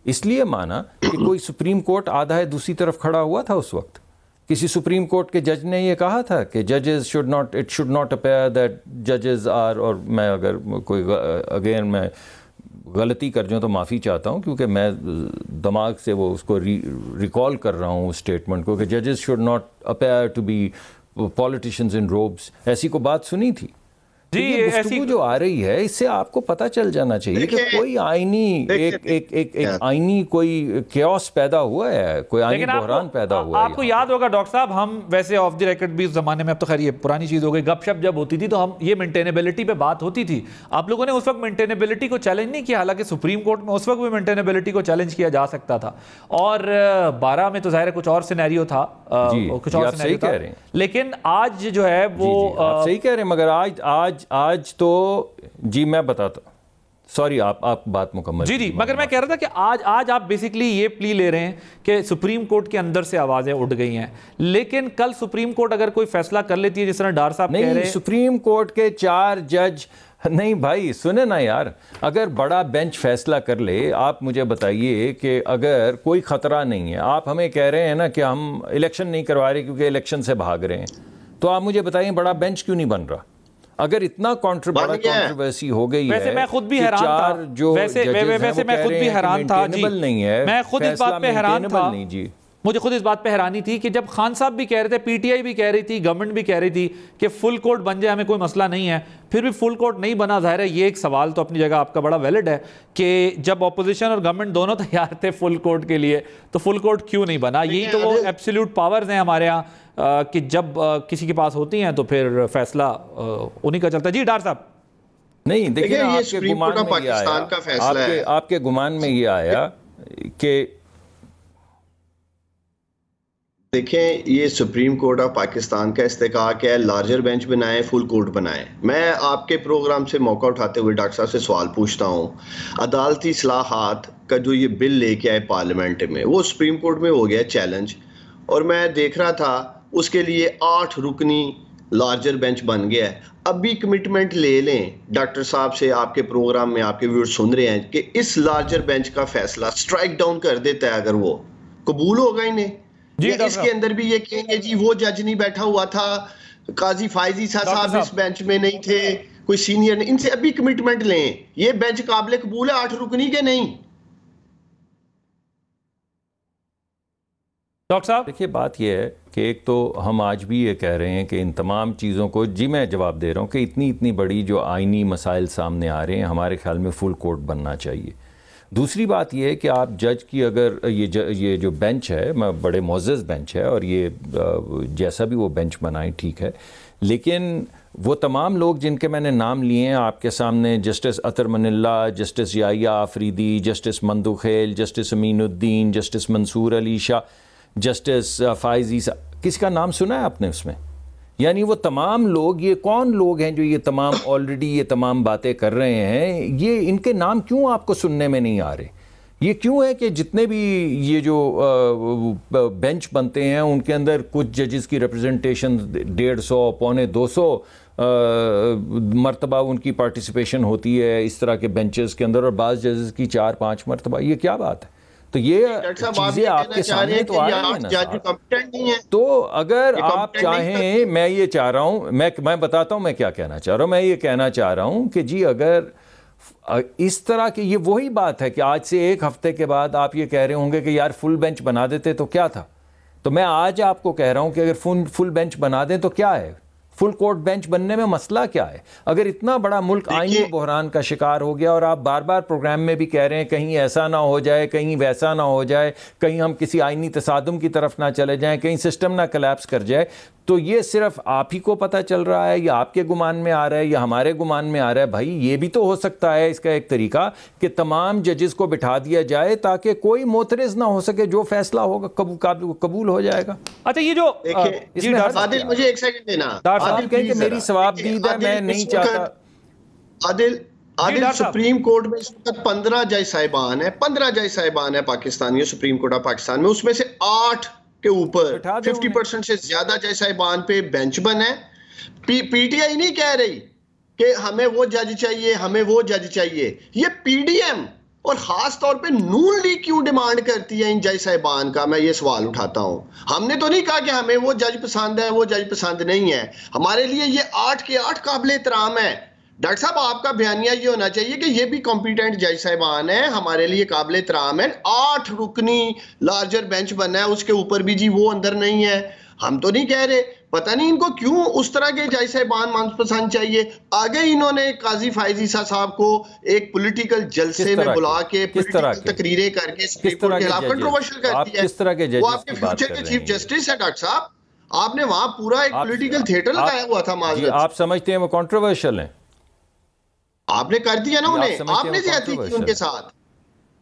इसलिए माना कि कोई सुप्रीम कोर्ट आधा है दूसरी तरफ खड़ा हुआ था उस वक्त। किसी सुप्रीम कोर्ट के जज ने ये कहा था कि जजेस शुड नॉट अपीयर दैट जजेस आर, और मैं अगर कोई अगेन मैं गलती कर जाऊँ तो माफ़ी चाहता हूँ क्योंकि मैं दिमाग से वो उसको रिकॉल कर रहा हूँ उस स्टेटमेंट को कि जजेस should not appear to be politicians in robes, ऐसी को बात सुनी थी जी। तो ये गुफ्तगू जो आ रही है इससे आपको पता चल जाना चाहिए कि कोई आईनी एक आईनी कोई क्योस पैदा हुआ है, कोई आईनी बहरान पैदा हुआ है। आपको याद होगा डॉक्टर साहब, हम वैसे ऑफ द रिकॉर्ड भी उस जमाने में, अब तो खैर ये पुरानी चीज हो गई, गपशप जब होती थी तो हम ये मेंटेनेबिलिटी पे बात होती थी। आप लोगों ने उस वक्त मेंटेनेबिलिटी को चैलेंज नहीं किया, हालांकि सुप्रीम कोर्ट में उस वक्त भी मेंटेनेबिलिटी को चैलेंज किया जा सकता था। और 12 में तो जाहिर कुछ और सिनेरियो था, कुछ और सिनेरियो था, लेकिन आज जो है वो आप सही कह रहे हैं। मगर आज तो जी मैं बताता, सॉरी आप बात मुकम्मल जी मगर मैं कह रहा था कि आज आप बेसिकली ये प्ली ले रहे हैं कि सुप्रीम कोर्ट के अंदर से आवाजें उठ गई हैं, लेकिन कल सुप्रीम कोर्ट अगर कोई फैसला कर लेती है जिस तरह डार साहब कह रहे हैं, सुप्रीम कोर्ट के 4 जज नहीं भाई सुने ना यार, अगर बड़ा बेंच फैसला कर ले, आप मुझे बताइए कि अगर कोई खतरा नहीं है, आप हमें कह रहे हैं ना कि हम इलेक्शन नहीं करवा रहे क्योंकि इलेक्शन से भाग रहे हैं, तो आप मुझे बताइए बड़ा बेंच क्यों नहीं बन रहा? अगर इतना कंट्रोवर्सी हो गई वैसे मैं खुद भी हैरान था, वैसे मैं खुद भी हैरान था जी, नहीं है, मैं खुद इस बात पे हैरान था जी, मुझे खुद इस बात पे हैरानी थी कि जब खान साहब भी कह रहे थे, PTI भी कह रही थी, गवर्नमेंट भी कह रही थी कि फुल कोर्ट बन जाए, हमें कोई मसला नहीं है, फिर भी फुल कोर्ट नहीं बना। जाहिर है ये एक सवाल तो अपनी जगह आपका बड़ा वैलिड है कि जब ऑपोजिशन और गवर्नमेंट दोनों तैयार थे फुल कोर्ट के लिए, तो फुल कोर्ट क्यों नहीं बना? यही तो वो एब्सोल्यूट पावर्स हैं हमारे यहाँ कि जब किसी के पास होती हैं तो फिर फैसला उन्हीं का चलता है। जी डार साहब। नहीं देखिए, आपके गुमान में ये आया, आपके गुमान में ये आया कि देखें ये सुप्रीम कोर्ट ऑफ पाकिस्तान का इस्तेकाक है, लार्जर बेंच बनाएं, फुल कोर्ट बनाएं। मैं आपके प्रोग्राम से मौका उठाते हुए डॉक्टर साहब से सवाल पूछता हूं, अदालती इस्लाहात का जो ये बिल लेके आए पार्लियामेंट में, वो सुप्रीम कोर्ट में हो गया चैलेंज, और मैं देख रहा था उसके लिए 8 रुकनी लार्जर बेंच बन गया है। अब भी कमिटमेंट ले लें डॉक्टर साहब से, आपके प्रोग्राम में आपके व्यूअर्स सुन रहे हैं कि इस लार्जर बेंच का फैसला स्ट्राइक डाउन कर देता है, अगर वो कबूल होगा इन्हें जी, या इसके अंदर भी ये कहेंगे जी वो जज नहीं बैठा हुआ था, काजी फायज ईसा साहब इस बेंच में नहीं थे, कोई सीनियर नहीं, इनसे अभी कमिटमेंट लें, ये बेंच काबिल कबूल है 8 रुकनी के नहीं। डॉक्टर साहब देखिए, बात यह है कि एक तो हम आज भी ये कह रहे हैं कि इन तमाम चीज़ों को, जी मैं जवाब दे रहा हूँ कि इतनी बड़ी जो आइनी मसाइल सामने आ रहे हैं, हमारे ख्याल में फुल कोर्ट बनना चाहिए। दूसरी बात यह है कि आप जज की अगर ये जो बेंच है, बड़े मोअज़्ज़ज़ बेंच है, और ये जैसा भी वो बेंच बनाए ठीक है, लेकिन वो तमाम लोग जिनके मैंने नाम लिए हैं आपके सामने, justice Athar Minallah, justice Yahya Afridi, justice Mandokhail, justice Aminuddin, justice Mansoor Ali Shah, justice Faez Isa, किसी का नाम सुना है आपने उसमें? यानी वो तमाम लोग, ये कौन लोग हैं जो ये तमाम ऑलरेडी ये तमाम बातें कर रहे हैं? ये इनके नाम क्यों आपको सुनने में नहीं आ रहे? ये क्यों है कि जितने भी ये जो बेंच बनते हैं उनके अंदर कुछ जजेस की रिप्रेजेंटेशन 150 पौने 200 मरतबा उनकी पार्टिसिपेशन होती है इस तरह के बेंचेस के अंदर, और बाज़ जजेस की 4-5 मरतबा? ये क्या बात है? तो ये चीजें आपके सामने तो आ रही है ना। तो अगर आप चाहें, मैं ये चाह रहा हूं, मैं बताता हूं मैं क्या कहना चाह रहा हूं। मैं ये कहना चाह रहा हूं कि जी अगर इस तरह की, ये वही बात है कि आज से 1 हफ्ते के बाद आप ये कह रहे होंगे कि यार फुल बेंच बना देते तो क्या था। तो मैं आज आपको कह रहा हूं कि अगर फुल बेंच बना दें तो क्या है, फुल कोर्ट बेंच बनने में मसला क्या है? अगर इतना बड़ा मुल्क आईनी बहरान का शिकार हो गया और आप बार बार प्रोग्राम में भी कह रहे हैं कहीं ऐसा ना हो जाए, कहीं वैसा ना हो जाए, कहीं हम किसी आईनी तसादुम की तरफ ना चले जाएं, कहीं सिस्टम ना कोलैप्स कर जाए, तो ये सिर्फ आप ही को पता चल रहा है या आपके गुमान में आ रहा है या हमारे गुमान में आ रहा है? भाई ये भी तो हो सकता है इसका एक तरीका कि तमाम जजेस को बिठा दिया जाए ताकि कोई मोतरज़ ना हो सके, जो फैसला होगा कबूल हो जाएगा। अच्छा, ये जो आदिल, मुझे 1 सेकंड देना। आदिल कहें कि मेरी सवाबदीद है, मैं नहीं चाहता। आदिल सुप्रीम कोर्ट में इस वक्त 15 जज साहिबान है, 15 जज साहिबान है Pakistani supreme court of Pakistan में, उसमें से 8 के ऊपर 50% से ज्यादा जज साहिबान पे बेंच बना है। पीटीआई नहीं कह रही कि हमें वो जज चाहिए, हमें वो जज चाहिए। ये पीडीएम और खास तौर पे नून लीग क्यों डिमांड करती है इन जज साहिबान का, मैं ये सवाल उठाता हूं। हमने तो नहीं कहा कि हमें वो जज पसंद है, वो जज पसंद नहीं है। हमारे लिए ये 8 के 8 काबिल एहतराम है। डॉक्टर साहब, आपका बयानिया ये होना चाहिए कि ये भी कॉम्पिटेंट जज साहिबान है, हमारे लिए काबिल एहतराम है। 8 रुकनी लार्जर बेंच बना है, उसके ऊपर भी जी वो अंदर नहीं है। हम तो नहीं कह रहे, पता नहीं इनको क्यों उस तरह के जज साहिबान मनपसंद चाहिए। आगे इन्होंने काजी फायज ईसा साहब को एक पॉलिटिकल जलसे में बुला के पॉलिटिकल तकरीरें करके सुप्रीम कोर्ट के खिलाफ कंट्रोवर्शियल कर दिया है। वो आपके फ्यूचर के चीफ जस्टिस है डॉक्टर साहब, आपने वहां पूरा एक पॉलिटिकल थिएटर लगाया हुआ था। माजरत, आप समझते हैं वो कंट्रोवर्शियल है? आपने कर दिया ना उन्हें, आपने ज्यादती की उनके साथ,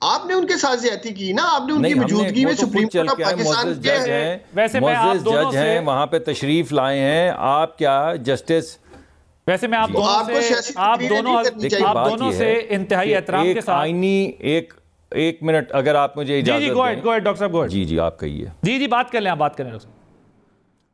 आपने उनके साथ ज्यादती की ना, आपने उनकी मौजूदगी में सुप्रीम कोर्ट ऑफ पाकिस्तान के वैसे मैं आप दोनों से वहां पे तशरीफ लाए हैं। आप क्या जस्टिस, वैसे मैं आप दोनों से इंतहाई एहतराम के साथ आईनी एक मिनट अगर आप मुझे इजाजत दें। डॉक्टर साहब, जी आप कहिए। जी बात कर लें, आप बात करें।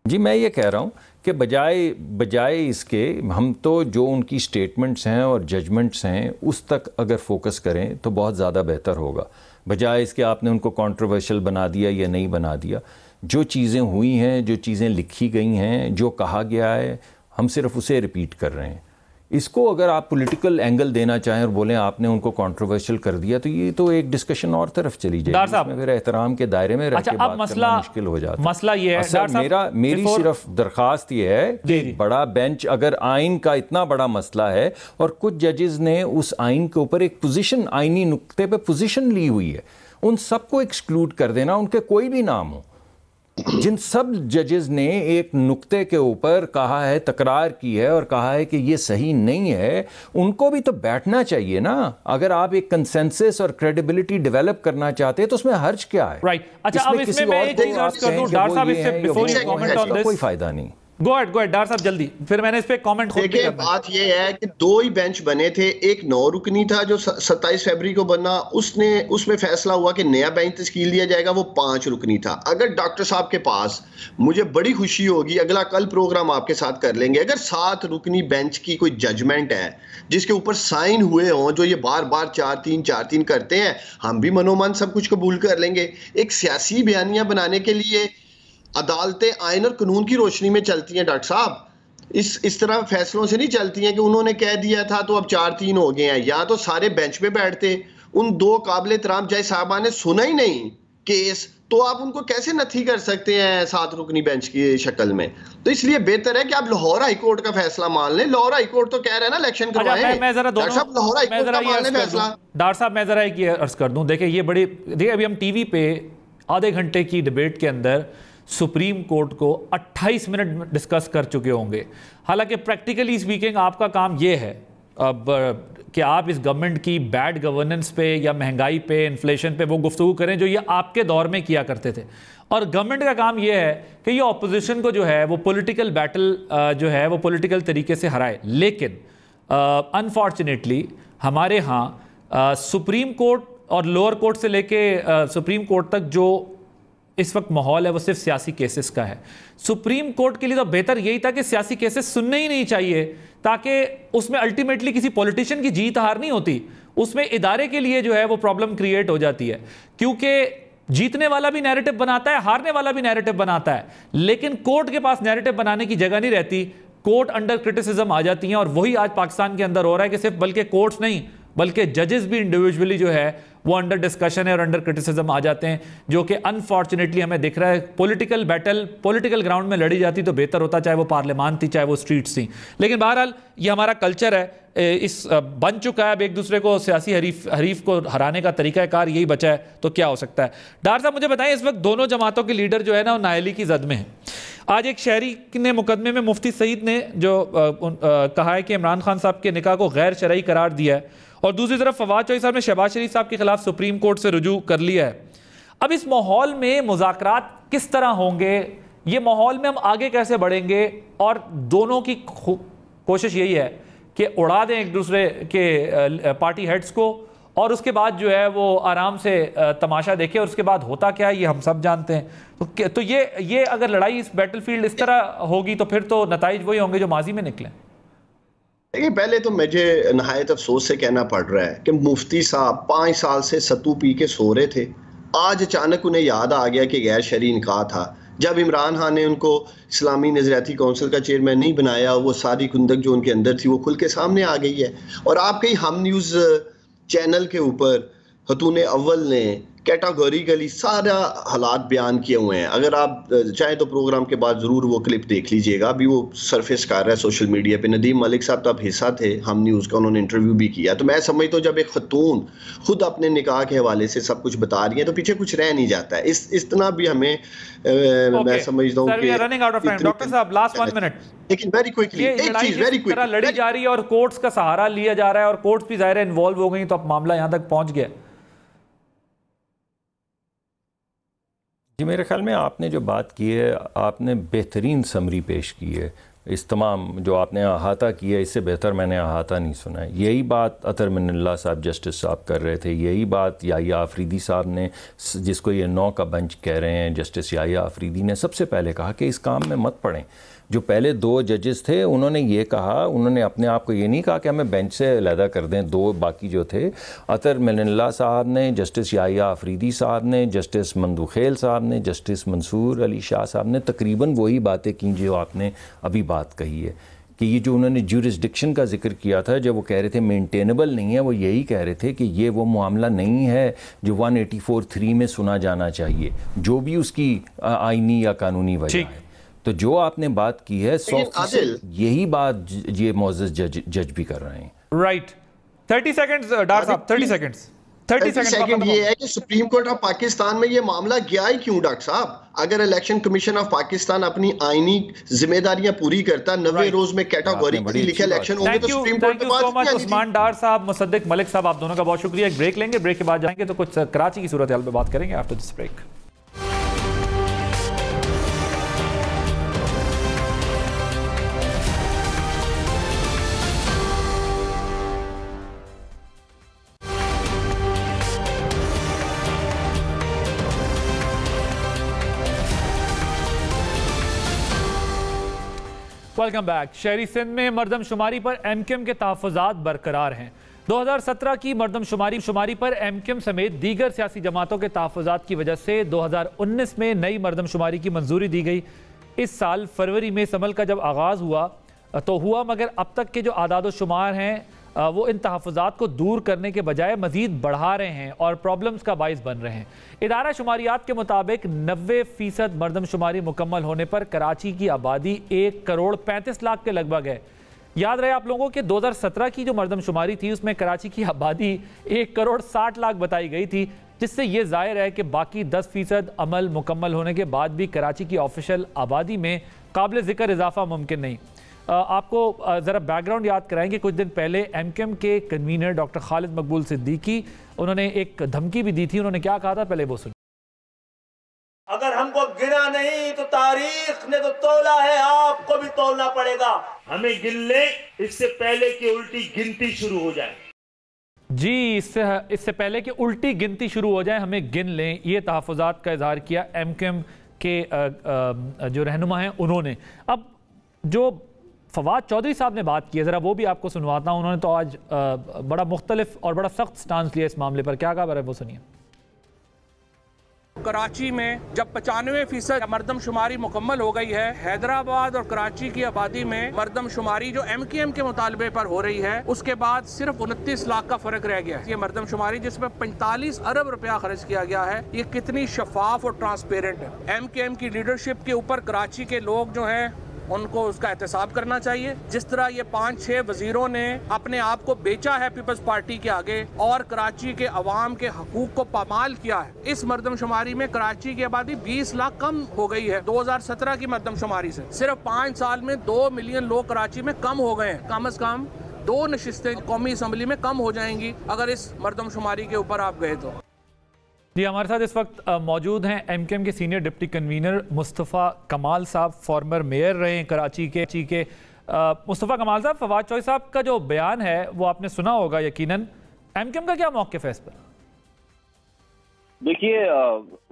जी मैं ये कह रहा हूँ कि बजाय इसके हम तो जो उनकी स्टेटमेंट्स हैं और जजमेंट्स हैं उस तक अगर फोकस करें तो बहुत ज़्यादा बेहतर होगा, बजाय इसके आपने उनको कंट्रोवर्शियल बना दिया या नहीं बना दिया। जो चीज़ें हुई हैं, जो चीज़ें लिखी गई हैं, जो कहा गया है, हम सिर्फ उसे रिपीट कर रहे हैं। इसको अगर आप पॉलिटिकल एंगल देना चाहें और बोलें आपने उनको कंट्रोवर्शियल कर दिया, तो ये तो एक डिस्कशन और तरफ चली जाएगी, इसमें फिर एहतराम के दायरे में रह के बात करना मुश्किल हो जाता है। मसला ये है, मेरी सिर्फ दरख्वास्त ये है कि बड़ा बेंच, अगर आइन का इतना बड़ा मसला है और कुछ जजेस ने उस आइन के ऊपर एक पोजीशन, आइनी नुक्ते पे पोजीशन ली हुई है, उन सबको एक्सक्लूड कर देना, उनके कोई भी नाम हो, जिन सब जजेस ने एक नुक्ते के ऊपर कहा है, तकरार की है और कहा है कि ये सही नहीं है, उनको भी तो बैठना चाहिए ना। अगर आप एक कंसेंसस और क्रेडिबिलिटी डेवलप करना चाहते हैं तो उसमें हर्ज क्या है? राइट। अच्छा, अब इसमें मैं एक चीज अर्ज कर दूं डॉक्टर साहब, इससे before you comment on this, कोई फायदा नहीं। गो अहेड डॉक्टर साहब जल्दी, फिर मैंने इस पे कमेंट खुद देखिए, बात ये है कि 2 ही बेंच बने थे। एक 9 रुकनी था जो 27 फरवरी को बना, उसमें फैसला हुआ कि नया बेंच तश्कील दिया जाएगा, वो 5 रुकनी था। अगर डॉक्टर साहब के पास, मुझे बड़ी खुशी होगी, अगला कल प्रोग्राम आपके साथ कर लेंगे, अगर 7 रुकनी बेंच की कोई जजमेंट है जिसके ऊपर साइन हुए हों, जो ये बार बार 4-3 करते हैं, हम भी मनोमन सब कुछ कबूल कर लेंगे। एक सियासी बयानिया बनाने के लिए अदालतें आइन और कानून की रोशनी में चलती हैं डॉक्टर साहब, इस तरह फैसलों से नहीं चलती हैं कि उन्होंने कह दिया था तो अब 4-3 हो गए हैं। या तो सारे बेंच पे बैठते, उन दो काबिल एहतराम जज साहबा ने सुना ही नहीं केस, तो आप उनको कैसे नथी कर सकते हैं 7 रुकनी बेंच की शक्ल में। तो इसलिए बेहतर है कि आप लाहौर हाई कोर्ट का फैसला मान लें। लाहौर हाई कोर्ट तो कह रहे हैं ना इलेक्शन करवाएं। मैं जरा दोनों लाहौर हाई कोर्ट का मान लें फैसला। डॉक्टर साहब मैं जरा एक ये अर्ज कर दूं, देखिए अभी हम टीवी पे आधे घंटे की डिबेट के अंदर सुप्रीम कोर्ट को 28 मिनट डिस्कस कर चुके होंगे। हालांकि प्रैक्टिकली स्पीकिंग आपका काम ये है अब कि आप इस गवर्नमेंट की बैड गवर्नेंस पे या महंगाई पे, इन्फ्लेशन पे वो गुफ्तगू करें जो ये आपके दौर में किया करते थे। और गवर्नमेंट का काम ये है कि ये ऑपोजिशन को जो है वो पॉलिटिकल बैटल जो है वो पॉलिटिकल तरीके से हराए। लेकिन अनफॉर्चुनेटली हमारे यहाँ सुप्रीम कोर्ट और लोअर कोर्ट से लेके सुप्रीम कोर्ट तक जो इस वक्त माहौल है वो सिर्फ सियासी केसेस का है। सुप्रीम कोर्ट के लिए तो बेहतर यही था कि सियासी केसेस सुनने ही नहीं चाहिए, ताकि उसमें अल्टीमेटली किसी पॉलिटिशियन की जीत हार नहीं होती, उसमें इदारे के लिए जो है वो प्रॉब्लम क्रिएट हो जाती है। क्योंकि जीतने वाला भी नैरेटिव बनाता है, हारने वाला भी नैरेटिव बनाता है, लेकिन कोर्ट के पास नैरेटिव बनाने की जगह नहीं रहती। कोर्ट अंडर क्रिटिसिज्म आ जाती हैं, और वही आज पाकिस्तान के अंदर हो रहा है कि सिर्फ बल्कि कोर्ट्स नहीं बल्कि जजेस भी इंडिविजुअली जो है वो अंडर डिस्कशन है और अंडर क्रिटिसिज्म आ जाते हैं, जो कि अनफॉर्चुनेटली हमें दिख रहा है। पॉलिटिकल बैटल पॉलिटिकल ग्राउंड में लड़ी जाती तो बेहतर होता, चाहे वो पार्लियामान थी चाहे वो स्ट्रीट्स थी। लेकिन बहरहाल ये हमारा कल्चर है, इस बन चुका है। अब एक दूसरे को सियासी हरीफ को हराने का तरीकाकार यही बचा है, तो क्या हो सकता है। डॉक्टर साहब मुझे बताएं, इस वक्त दोनों जमातों के लीडर जो है ना वो नाअहली की जद में है। आज एक शहरी ने मुकदमे में मुफ्ती सईद ने जो कहा है कि इमरान खान साहब के निकाह को गैर शरई करार दिया है, और दूसरी तरफ फवाद चौधरी साहब ने शहबाज शरीफ साहब के खिलाफ सुप्रीम कोर्ट से रुजू कर लिया है। अब इस माहौल में मुज़ाकरात किस तरह होंगे, ये माहौल में हम आगे कैसे बढ़ेंगे, और दोनों की कोशिश यही है कि उड़ा दें एक दूसरे के पार्टी हेड्स को, और उसके बाद जो है वो आराम से तमाशा देखें, और उसके बाद होता क्या है ये हम सब जानते हैं। तो ये अगर लड़ाई इस बैटलफील्ड इस तरह होगी तो फिर तो नताइज वही होंगे जो माजी में निकले। देखिए, पहले तो मुझे नहायत अफसोस से कहना पड़ रहा है कि मुफ्ती साहब 5 साल से सत्तू पी के सो रहे थे। आज अचानक उन्हें याद आ गया कि गैर शरई निकाह था। जब इमरान खान ने उनको इस्लामी नज़रियाती काउंसिल का चेयरमैन नहीं बनाया, वो सारी खुंदक जो उनके अंदर थी वो खुल के सामने आ गई है। और आपके हम न्यूज़ चैनल के ऊपर खतून अव्वल ने कैटेगोरिकली सारा हालात बयान किए हुए हैं। अगर आप चाहें तो प्रोग्राम के बाद ज़रूर वो क्लिप देख लीजिएगा, अभी वो सरफेस कर रहा है सोशल मीडिया पे। नदीम मलिक साहब तब हिस्सा थे हम न्यूज़ का, उन्होंने इंटरव्यू भी किया। तो मैं समझता हूँ जब एक खतून खुद अपने निकाह के हवाले से सब कुछ बता रही है तो पीछे कुछ रह नहीं जाता है। इस तरह भी हमें मैं समझता हूँ कि running out of time. Doctor साहब लास्ट 1 मिनट, लेकिन वेरी क्विकली एक चीज वेरी क्विकली लड़ी जा रही है और कोर्ट्स का सहारा लिया जा रहा है, और कोर्ट्स भी ज़ाहिर है इन्वॉल्व हो गई, तो अब मामला यहाँ तक पहुँच गया। जी, मेरे ख्याल में आपने जो बात की है, आपने बेहतरीन समरी पेश की है। इस तमाम जो आपने अहाता किया, इससे बेहतर मैंने अहाता नहीं सुना है। यही बात अतर मिन्नल्लाह साहब जस्टिस साहब कर रहे थे, यही बात याहिया आफरीदी साहब ने, जिसको ये 9 का बेंच कह रहे हैं, जस्टिस याहिया आफरीदी ने सबसे पहले कहा कि इस काम में मत पड़ें। जो पहले 2 जजेस थे उन्होंने ये कहा, उन्होंने अपने आप को ये नहीं कहा कि हमें बेंच से अलहदा कर दें। 2 बाकी जो थे, अतर मिन्नल्लाह साहब ने, जस्टिस याहिया आफरीदी साहब ने, जस्टिस मंदुखेल साहब ने, जस्टिस मंसूर अली शाह साहब ने तकरीबन वही बातें की जो आपने अभी बात कही है। कि ये जो उन्होंने ज्यूरिसडिक्शन का जिक्र किया था, जब वो कह रहे थे मेंटेनेबल नहीं है, वो यही कह रहे थे कि ये वो मामला नहीं है जो 184(3) में सुना जाना चाहिए, जो भी उसकी आईनी या कानूनी वजह है। तो जो आपने बात की है, यही बात ये मौजूद जज भी कर रहे हैं। राइट। 30 सेकंड्स डॉक्टर साहब, 30 सेकंड्स। 30 सेकंड ये है कि सुप्रीम कोर्ट ऑफ पाकिस्तान में ये मामला गया ही क्यों डॉक्टर साहब? अगर इलेक्शन कमीशन ऑफ पाकिस्तान अपनी आईनी जिम्मेदारियां पूरी करता, 90 रोज में कैटेगोरी लिखे इलेक्शन होंगे तो सुप्रीम कोर्ट के पास। उस्मान डार साहब, मुसद्दिक मलिक साहब, आप दोनों का बहुत शुक्रिया। एक ब्रेक लेंगे, ब्रेक के बाद जाएंगे तो कुछ कराची की सूरत हाल पे बात करेंगे after this break. Welcome back. शहरी सिंध में मरदमशुमारी पर एमकेएम के तहफ़्फ़ुज़ात बरकरार हैं। 2017 की मरदमशुमारी पर एमक्यूएम समेत दीगर सियासी जमातों के तहफ़्फ़ुज़ात की वजह से 2019 में नई मरदमशुमारी की मंजूरी दी गई। इस साल फरवरी में इस अमल का जब आगाज़ हुआ मगर अब तक के जो आदाद शुमार हैं वो इन तहफ़्फ़ुज़ात को दूर करने के बजाय मज़ीद बढ़ा रहे हैं और प्रॉब्लम्स का बाइस बन रहे हैं। इदारा शुमारियात के मुताबिक 90% मरदमशुमारी मुकम्मल होने पर कराची की आबादी 1 करोड़ 35 लाख के लगभग है। याद रहे आप लोगों के 2017 की जो मरदमशुमारी थी उसमें कराची की आबादी 1 करोड़ 60 लाख बताई गई थी, जिससे ये जाहिर है कि बाकी 10% अमल मुकम्मल होने के बाद भी कराची की ऑफिशियल आबादी में काबिल ज़िक्र इजाफा मुमकिन नहीं। आपको ज़रा बैकग्राउंड याद कराएंगे। कुछ दिन पहले एमक्यूएम के कन्वीनर डॉक्टर खालिद मकबूल सिद्दीकी उन्होंने एक धमकी भी दी थी। उन्होंने क्या कहा था, पहले वो सुनिए। अगर हमको गिना नहीं तो तारीख ने तो तोला है, आपको भी तोलना पड़ेगा। हमें गिन ले इससे पहले कि उल्टी गिनती शुरू हो जाए। जी, इससे पहले कि उल्टी गिनती शुरू हो जाए हमें गिन लें, ये तहफ़्फ़ुज़ात का इज़हार किया एमक्यूएम के जो रहनुमा हैं उन्होंने। अब जो फवाद चौधरी साहब ने बात की है, ज़रा वो भी आपको सुनवाता हूँ। उन्होंने तो आज बड़ा मुख्तलिफ और बड़ा सख्त स्टांस लिया इस मामले पर। क्या कहा, वो सुनिए। कराची में जब 95% मरदमशुमारी मुकम्मल हो गई है, हैदराबाद और कराची की आबादी में मरदमशुमारी जो एमक्यूएम के मुतालबे पर हो रही है उसके बाद सिर्फ 29 लाख का फर्क रह गया है। ये मरदमशुमारी जिसमें 45 अरब रुपया खर्च किया गया है, ये कितनी शफाफ और ट्रांसपेरेंट है। एमक्यूएम की लीडरशिप के ऊपर कराची के लोग जो हैं उनको उसका एहतसाब करना चाहिए। जिस तरह ये 5-6 वजीरों ने अपने आप को बेचा है पीपल्स पार्टी के आगे और कराची के अवाम के हकूक को पामाल किया है, इस मरदमशुमारी में कराची की आबादी 20 लाख कम हो गई है 2017 की मरदमशुमारी से। सिर्फ 5 साल में 2 मिलियन लोग कराची में कम हो गए हैं। कम अज कम 2 नशिस्तें कौमी असम्बली में कम हो जाएंगी अगर इस मरदमशुमारी के ऊपर आप गए तो। जी, हमारे साथ इस वक्त मौजूद हैं एमक्यूएम के सीनियर डिप्टी कन्वीनर मुस्तफ़ा कमाल साहब, फॉर्मर मेयर रहे हैं कराची के। मुस्तफ़ा कमाल साहब, फवाद चौधरी साहब का जो बयान है वो आपने सुना होगा यकीनन। एमक्यूएम का क्या मौक़िफ़ है इस पर? देखिए,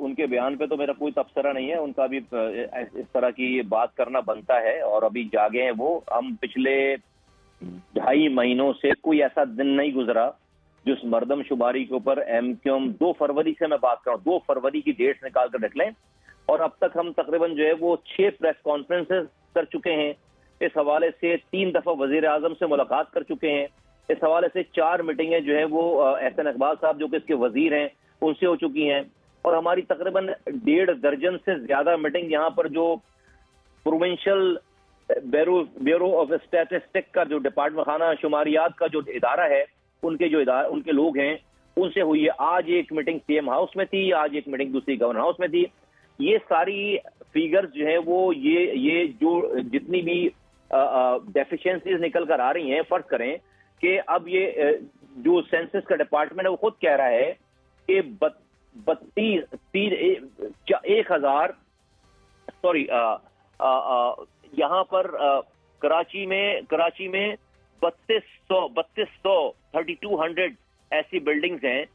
उनके बयान पे तो मेरा कोई तबसरा नहीं है। उनका भी इस तरह की बात करना बनता है और अभी जागे हैं वो। हम पिछले 2.5 महीनों से कोई ऐसा दिन नहीं गुजरा जिस मरदमशुमारी के ऊपर एमक्यूएम 2 फरवरी से मैं बात कर रहा हूँ, 2 फरवरी की डेट निकाल कर रख लें, और अब तक हम तकरीबन जो है वो 6 प्रेस कॉन्फ्रेंसेस कर चुके हैं। इस हवाले से 3 दफा वजीर आजम से मुलाकात कर चुके हैं। इस हवाले से 4 मीटिंगें जो है वो एहसन इकबाल साहब जो कि इसके वजीर हैं उनसे हो चुकी हैं, और हमारी तकरीबन 1.5 दर्जन से ज्यादा मीटिंग यहाँ पर जो प्रोविंशियल ब्यूरो ऑफ स्टैटिस्टिक का जो डिपार्टमेंट खाना शुमारियात का जो इदारा है उनके लोग हैं उनसे हुई है। आज एक मीटिंग सीएम हाउस में थी, आज एक मीटिंग दूसरी गवर्नर हाउस में थी। ये सारी फिगर्स जो है वो ये जो जितनी भी डेफिशिएंसीज निकल कर आ रही हैं, फर्ज करें कि अब ये जो सेंसस का डिपार्टमेंट है वो खुद कह रहा है कि 1,000 यहाँ पर कराची में 3200 ऐसी बिल्डिंग्स हैं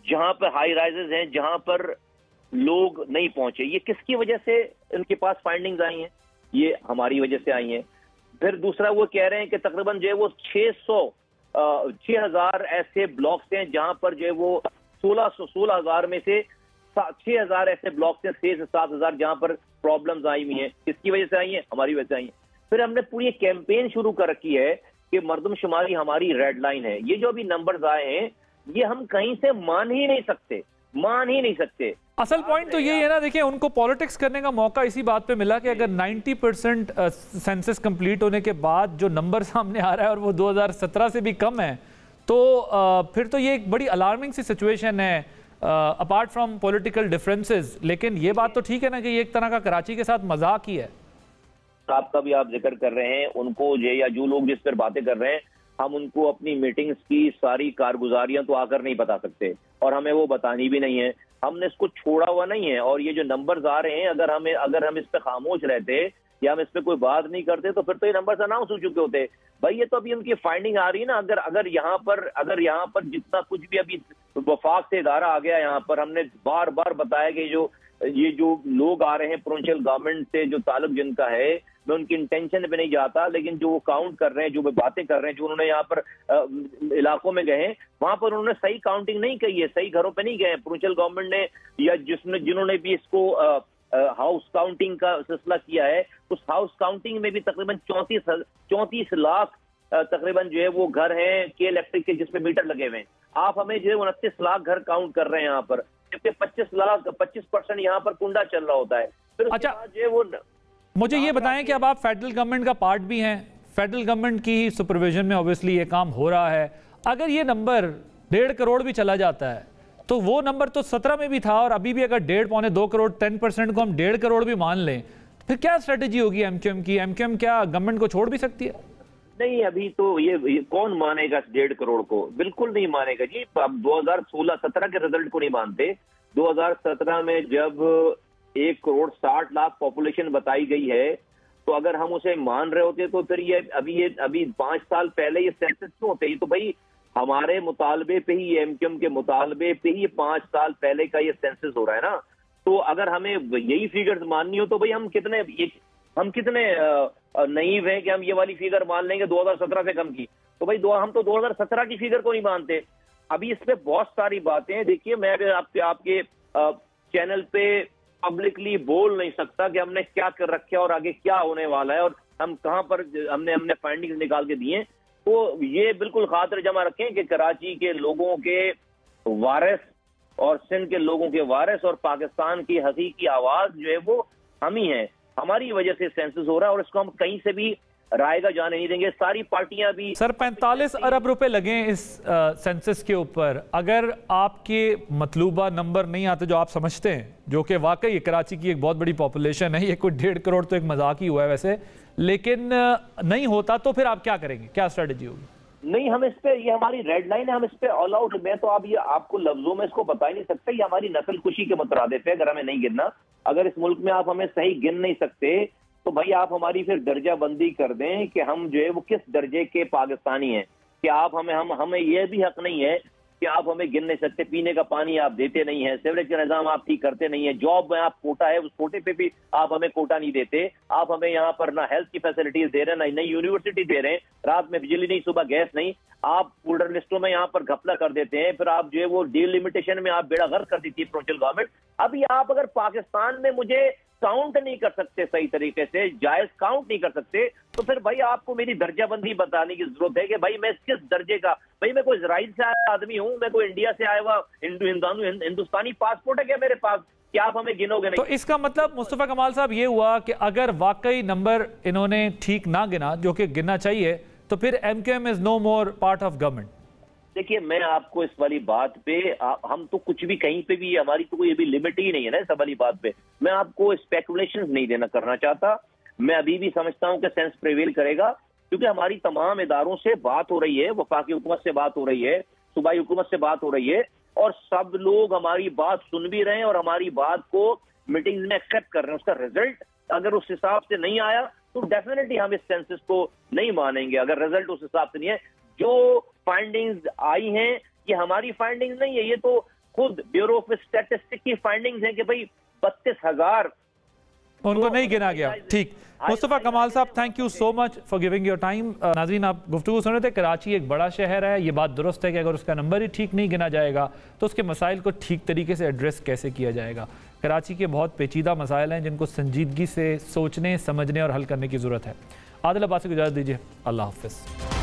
जहां पर हाई राइजेस हैं जहां पर लोग नहीं पहुंचे। ये किसकी वजह से इनके पास फाइंडिंग्स आई हैं? ये हमारी वजह से आई हैं। फिर दूसरा वो कह रहे हैं कि तकरीबन जो है वो 6,000 ऐसे ब्लॉक्स हैं जहां पर जो है वो 16,000 में से 6,000 ऐसे ब्लॉक्स हैं, 6 से 7,000 जहां पर प्रॉब्लम्स आई हुई हैं। किसकी वजह से आई हैं? हमारी वजह से आई हैं। फिर हमने पूरी कैंपेन शुरू कर रखी है कि मरदमशुमारी हमारी रेड लाइन है। ये जो अभी नंबर्स आए हैं ये हम कहीं से मान ही नहीं सकते। असल पॉइंट तो यही है ना, देखिए उनको पॉलिटिक्स करने का मौका इसी बात पे मिला कि अगर 90% सेंसस कंप्लीट होने के बाद जो नंबर सामने आ रहा है और वो 2017 से भी कम है, तो फिर तो ये एक बड़ी अलार्मिंग सी सिचुएशन है अपार्ट फ्रॉम पॉलिटिकल डिफरेंसेस। लेकिन ये बात तो ठीक है ना कि ये एक तरह का कराची के साथ मजाक ही है। आपका भी आप जिक्र कर रहे हैं, उनको या जो लोग जिस पर बातें कर रहे हैं, हम उनको अपनी मीटिंग्स की सारी कारगुजारियां तो आकर नहीं बता सकते और हमें वो बतानी भी नहीं है। हमने इसको छोड़ा हुआ नहीं है और ये जो नंबर्स आ रहे हैं अगर हम इस पे खामोश रहते या हम इस पे कोई बात नहीं करते तो फिर तो ये नंबर्स अनाउंस हो चुके होते। भाई ये तो अभी उनकी फाइंडिंग आ रही है ना। अगर यहाँ पर जितना कुछ भी अभी वफाक से इदारा आ गया, यहाँ पर हमने बार बार बताया कि ये जो लोग आ रहे हैं प्रोविंशियल गवर्नमेंट से जो ताल्लुक जिनका है मैं उनकी इंटेंशन पे नहीं जाता, लेकिन जो वो काउंट कर रहे हैं, जो वो बातें कर रहे हैं, जो उन्होंने यहाँ पर इलाकों में गए हैं, वहां पर उन्होंने सही काउंटिंग नहीं की है, सही घरों पे नहीं गए। प्रोविंशियल गवर्नमेंट ने या जिन्होंने भी इसको हाउस काउंटिंग का सिलसिला किया है, उस हाउस काउंटिंग में भी तकरीबन 34 लाख तकरीबन जो है वो घर हैं के इलेक्ट्रिक के जिसपे मीटर लगे हुए हैं। आप हमें जो है 29 लाख घर काउंट कर रहे हैं यहाँ पर, जबकि 25% यहाँ पर कुंडा चल रहा होता है। फिर अच्छा, जो है वो मुझे ये बताएं कि अब आप फेडरल गवर्नमेंट का पार्ट भी हैं, फेडरल गवर्नमेंट की ही सुपरविजन में ऑब्वियसली ये काम हो रहा है। अगर ये नंबर 1.5 करोड़ भी चला जाता है तो वो नंबर तो 17 में भी था, और अभी भी अगर 1.5 पौने 2 करोड़ 10% को हम 1.5 करोड़ भी मान लें, फिर क्या स्ट्रेटेजी होगी एमक्यूएम की? एमक्यूएम क्या गवर्नमेंट को छोड़ भी सकती है? नहीं, अभी तो ये कौन मानेगा 1.5 करोड़ को? बिल्कुल नहीं मानेगा जी। अब 2016-17 के रिजल्ट को नहीं मानते। 2017 में जब 1 करोड़ 60 लाख पॉपुलेशन बताई गई है, तो अगर हम उसे मान रहे होते तो फिर ये अभी 5 साल पहले ये सेंसस क्यों होते? ये तो भाई हमारे मुतालबे पे ही, एमक्यूएम के मुतालबे पे ही 5 साल पहले का ये सेंसस हो रहा है ना। तो अगर हमें यही फिगर्स माननी हो तो भाई हम कितने नईव हैं कि हम ये वाली फिगर मान लेंगे 2017 से कम की। तो भाई हम तो 2017 की फिगर को नहीं मानते। अभी इस पे बहुत सारी बातें हैं। देखिए, मैं आपके चैनल पे पब्लिकली बोल नहीं सकता कि हमने क्या कर रखा है और आगे क्या होने वाला है और हम कहां पर हमने फाइंडिंग्स निकाल के दिए। तो ये बिल्कुल खातिर जमा रखें कि कराची के लोगों के वारिस और सिंध के लोगों के वारिस और पाकिस्तान की हकीकी आवाज जो है वो हम ही हैं। हमारी वजह से सेंसस हो रहा है और इसको हम कहीं से भी राय का जाने नहीं देंगे। सारी पार्टियां भी। सर, 45 अरब रुपए लगे इस सेंसस के ऊपर। अगर आपके मतलूबा नंबर नहीं आते जो आप समझते हैं, जो कि वाकई कराची की एक बहुत बड़ी पॉपुलेशन है, ये कोई 1.5 करोड़ तो एक मजाक ही हुआ है वैसे, लेकिन नहीं होता तो फिर आप क्या करेंगे? क्या स्ट्रेटेजी होगी? नहीं, हम इस पे, ये हमारी रेड लाइन है, हम इस पे ऑल आउट। मैं तो अब ये आपको लफ्जों में इसको बता ही नहीं सकता। ये हमारी नस्ल कुशी के मुतरादिफ है। अगर हमें नहीं गिनना, अगर इस मुल्क में आप हमें सही गिन नहीं सकते तो भाई आप हमारी फिर दर्जा बंदी कर दें कि हम जो है वो किस दर्जे के पाकिस्तानी हैं। कि आप हमें यह भी हक नहीं है कि आप हमें गिन नहीं सकते। पीने का पानी आप देते नहीं है, सिवरेज का निजाम आप ठीक करते नहीं है, जॉब में आप कोटा है, उस कोटे पे भी आप हमें कोटा नहीं देते। आप हमें यहाँ पर ना हेल्थ की फैसिलिटीज दे रहे हैं, ना यूनिवर्सिटी दे रहे हैं, रात में बिजली नहीं, सुबह गैस नहीं। आप फोल्डर लिस्टों में यहाँ पर घपला कर देते हैं। फिर आप जो है वो डिलिमिटेशन में आप बेड़ा गर्क कर देती है प्रोविंशियल गवर्नमेंट। अभी आप अगर पाकिस्तान में मुझे काउंट नहीं कर सकते सही तरीके से, जायज काउंट नहीं कर सकते, तो फिर भाई आपको मेरी दर्जाबंदी बताने की जरूरत है कि भाई मैं किस दर्जे का। भाई मैं कोई इजराइल से आया आदमी हूँ, मैं कोई इंडिया से आया हुआ हिंदुस्तानी पासपोर्ट है क्या मेरे पास? क्या आप हमें गिनोगे नहीं? तो इसका मतलब मुस्तफा कमाल साहब ये हुआ कि अगर वाकई नंबर इन्होंने ठीक ना गिना, जो कि गिनना चाहिए, तो फिर MQM is no more part of government. देखिए, मैं आपको इस वाली बात पे हम तो कुछ भी कहीं पे भी, हमारी तो कोई भी लिमिट ही नहीं है ना इस वाली बात पे। मैं आपको स्पेकुलेशन नहीं करना चाहता। मैं अभी भी समझता हूं कि सेंस प्रिवेल करेगा, क्योंकि हमारी तमाम इदारों से बात हो रही है, वफाकी हुकूमत से बात हो रही है, सूबाई हुकूमत से बात हो रही है, और सब लोग हमारी बात सुन भी रहे हैं और हमारी बात को मीटिंग में एक्सेप्ट कर रहे हैं। उसका रिजल्ट अगर उस हिसाब से नहीं आया तो डेफिनेटली हम इस सेंसस को नहीं मानेंगे। अगर रिजल्ट उस हिसाब से नहीं है, जो फाइंडिंग्स आई हैं ये हमारी फाइंडिंग्स नहीं है, ये तो खुद ब्यूरो ऑफ स्टैटिस्टिक्स की फाइंडिंग्स हैं कि भाई 32,000 उनको नहीं गिना गया। ठीक, मुस्तफा कमाल साहब, thank you so much for giving your time. नाज़रीन, आप गुफ्तगू सुन रहे थे। कराची एक बड़ा शहर है, ये बात दुरुस्त है कि अगर उसका नंबर ही ठीक नहीं गिना जाएगा तो उसके मसाइल को ठीक तरीके से एड्रेस कैसे किया जाएगा। कराची के बहुत पेचीदा मसाइल हैं जिनको संजीदगी से सोचने, समझने और हल करने की ज़रूरत है। आदिल अब्बासी को इजाज़त दीजिए। अल्लाह हाफ़िज़।